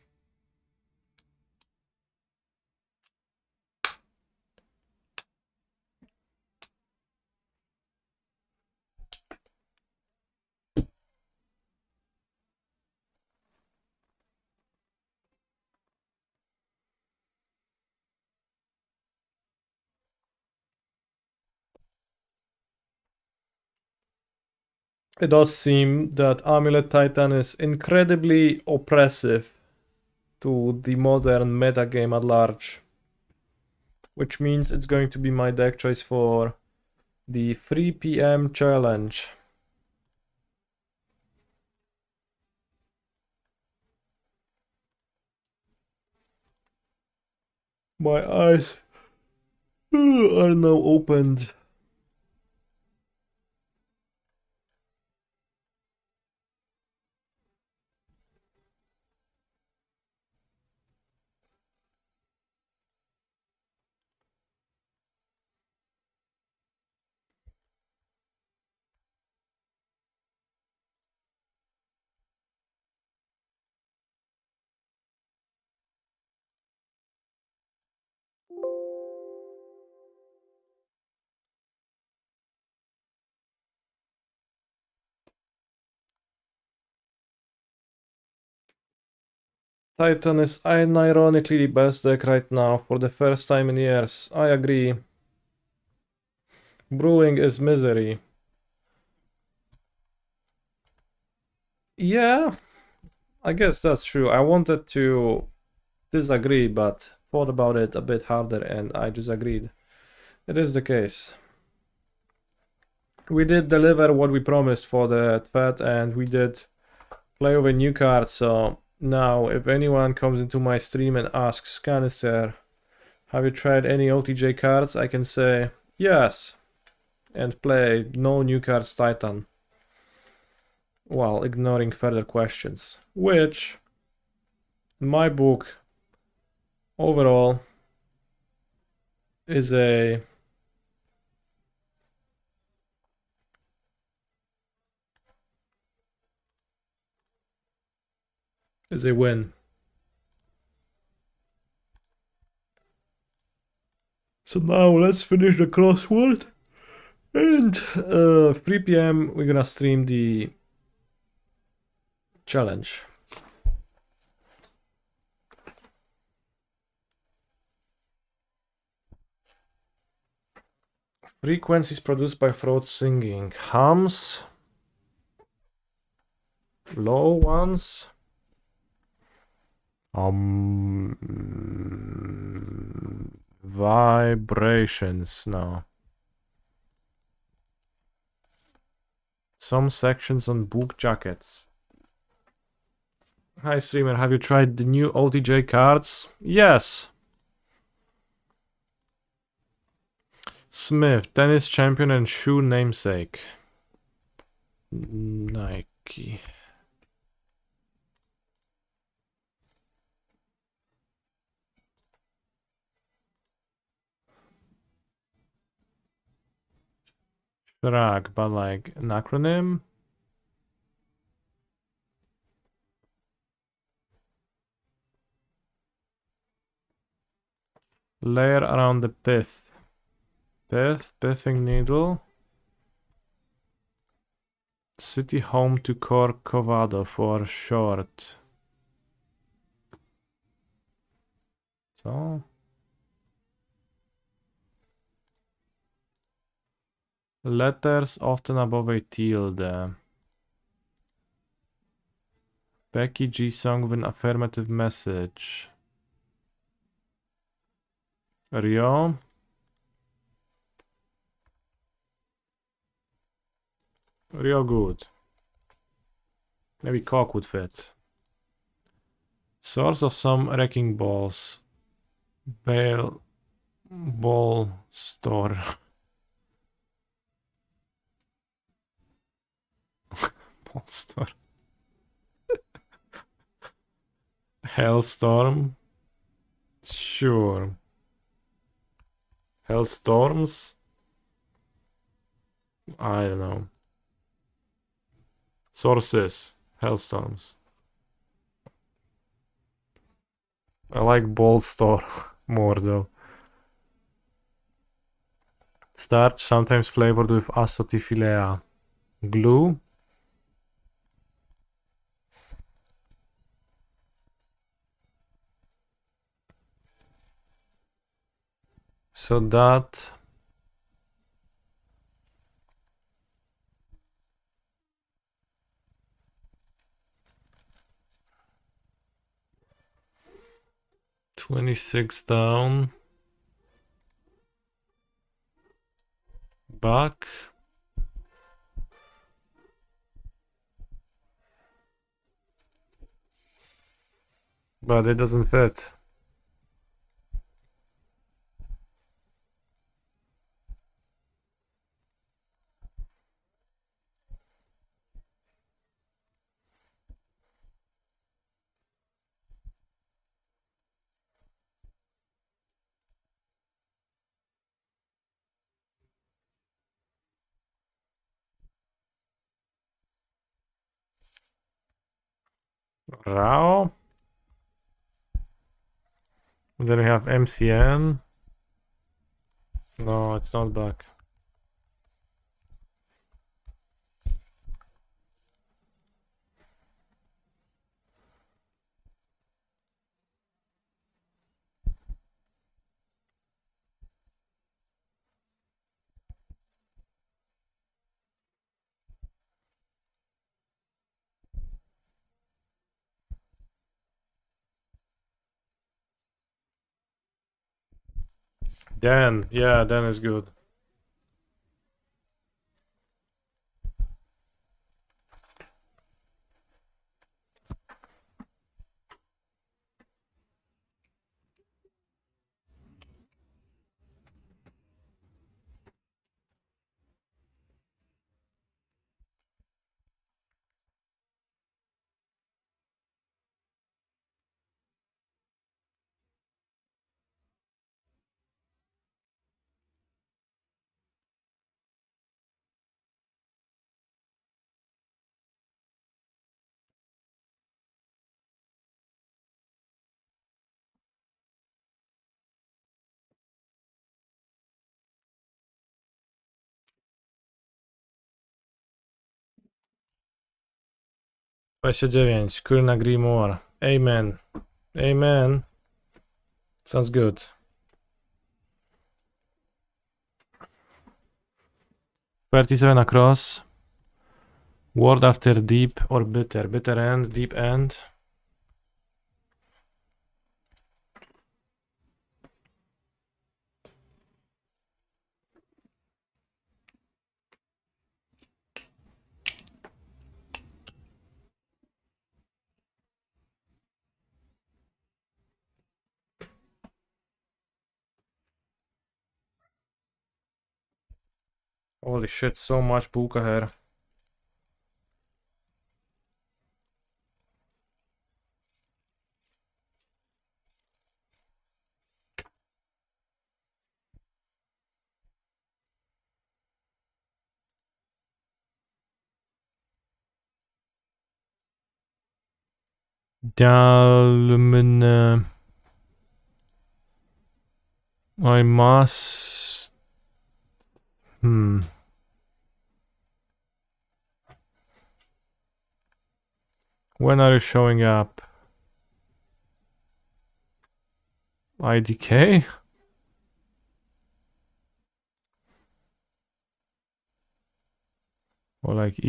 It does seem that Amulet Titan is incredibly oppressive to the modern metagame at large. Which means it's going to be my deck choice for the 3 PM challenge. My eyes are now opened. Titan is unironically the best deck right now for the first time in years. I agree. Brewing is misery. Yeah, I guess that's true. I wanted to disagree, but thought about it a bit harder and I disagreed. It is the case. We did deliver what we promised for the threat and we did play with a new card, so now if anyone comes into my stream and asks, Canister, have you tried any OTJ cards? I can say yes and play no new cards Titan while ignoring further questions, which in my book overall is a win. So now let's finish the crossword. And 3 p.m. we're gonna stream the challenge. Frequencies produced by throat singing. Hums. Low ones. Vibrations. No. Some sections on book jackets. Hi streamer, have you tried the new OTJ cards? Yes. Smith, tennis champion and shoe namesake. Nike. Drag, but like an acronym? Layer around the pith. Pithing needle. City home to Corcovado for short. So. Letters often above a tilde. Becky G song with an affirmative message. Rio. Real good. Maybe cock would fit. Source of some wrecking balls. Ball store. Ball store. Hellstorm. Sure. Hellstorms? I don't know. Sources. Hellstorms. I like Ball Store more though. Starch sometimes flavored with azotifilea. Glue. So that 26 down. Back. But it doesn't fit. Rao. Then we have MCN. No, it's not back. Dan, yeah, Dan is good. $29, Kurna Grimoire. Amen. Amen. Sounds good. $37 across. Word after deep or bitter. Bitter end, deep end. Holy shit, so much bułka here. Dalmine. I must. When are you showing up? IDK? Or like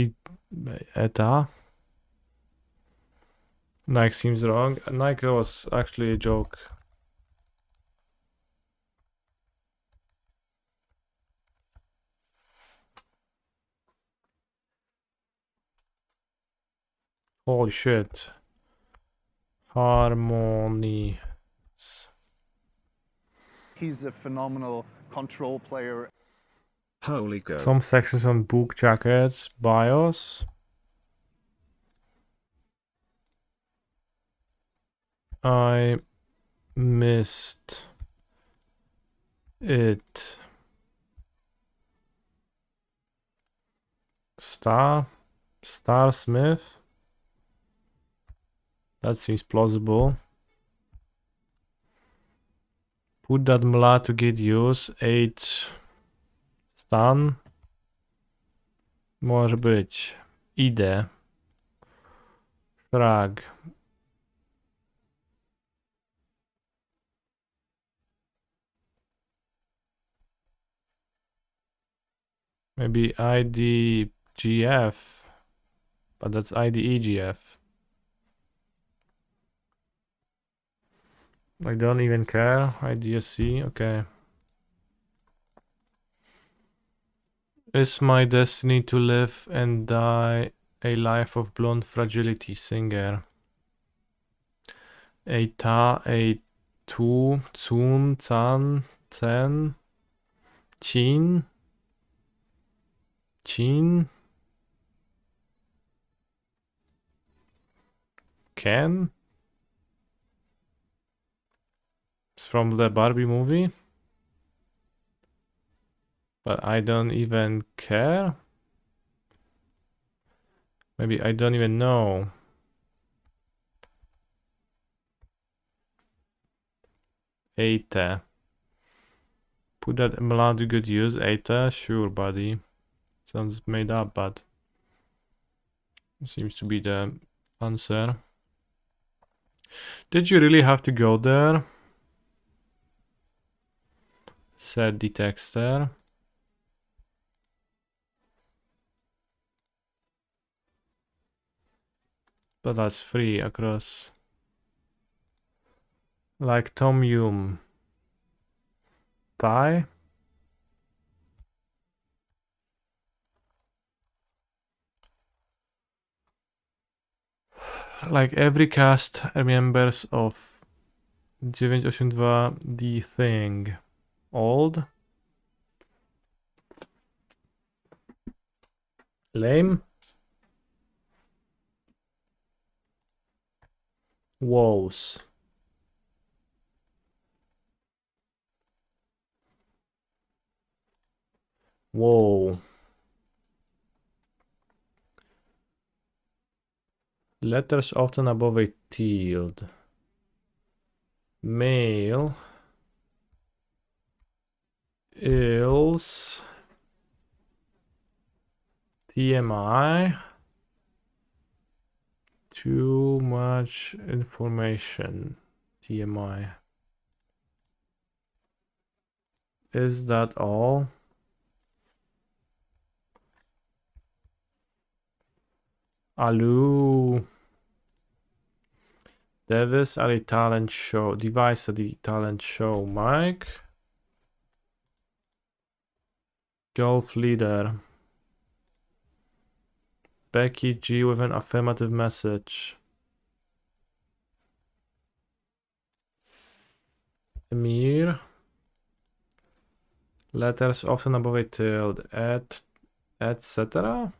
ETA? Nike seems wrong. Nike was actually a joke. Holy shit. Harmony. He's a phenomenal control player. Holy go. Some sections on book jackets. BIOS. I missed it. Star Smith. That seems plausible. Put that mla to get use. 8 stan. Może być. Idę. Frag. Maybe IDGF. But that's IDEGF. I don't even care. IDSC, okay. Is my destiny to live and die a life of blonde fragility, singer. Eita, A2, Tsun, Tsan, Tsen, Chin, Ken? It's from the Barbie movie. But I don't even care. Maybe I don't even know. Eita. Put that mla to good use. Eita, sure, buddy. Sounds made up, but seems to be the answer. Did you really have to go there? Said the texter. But that's free across. Like Tom Yum. thigh. Like every cast remembers of 982 The Thing. Old. Lame. Woes. Whoa. Letters often above a tilde. Male. Ills. TMI. Too much information. TMI. Is that all? Alu. Device at a talent show. Device at the talent show. Mike. Golf leader. Becky G with an affirmative message. Emir. Letters often above a tilde. Etc.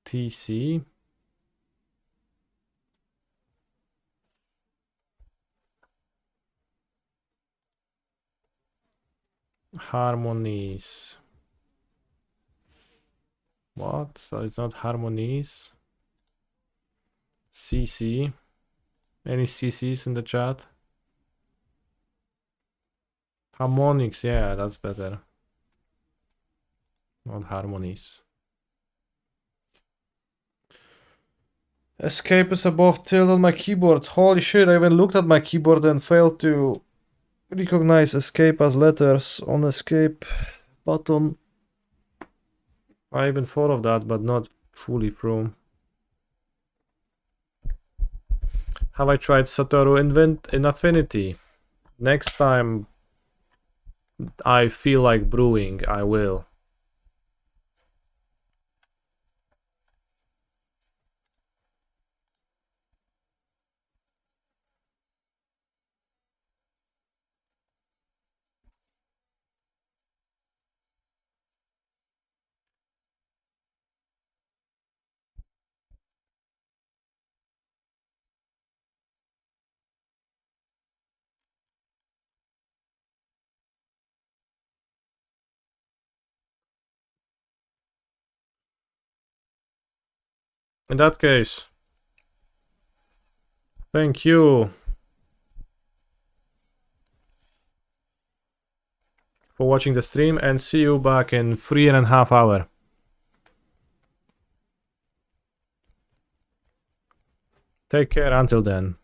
TC. Harmonies. What? So it's not harmonies. CC. Any CCs in the chat? Harmonics, yeah, that's better. Not harmonies. Escape is above tilde on my keyboard. Holy shit, I even looked at my keyboard and failed to recognize escape as letters on escape button. I even thought of that, but not fully through. Have I tried Satoru Invent in Affinity? Next time I feel like brewing, I will. In that case, thank you for watching the stream and see you back in 3.5 hours. Take care until then.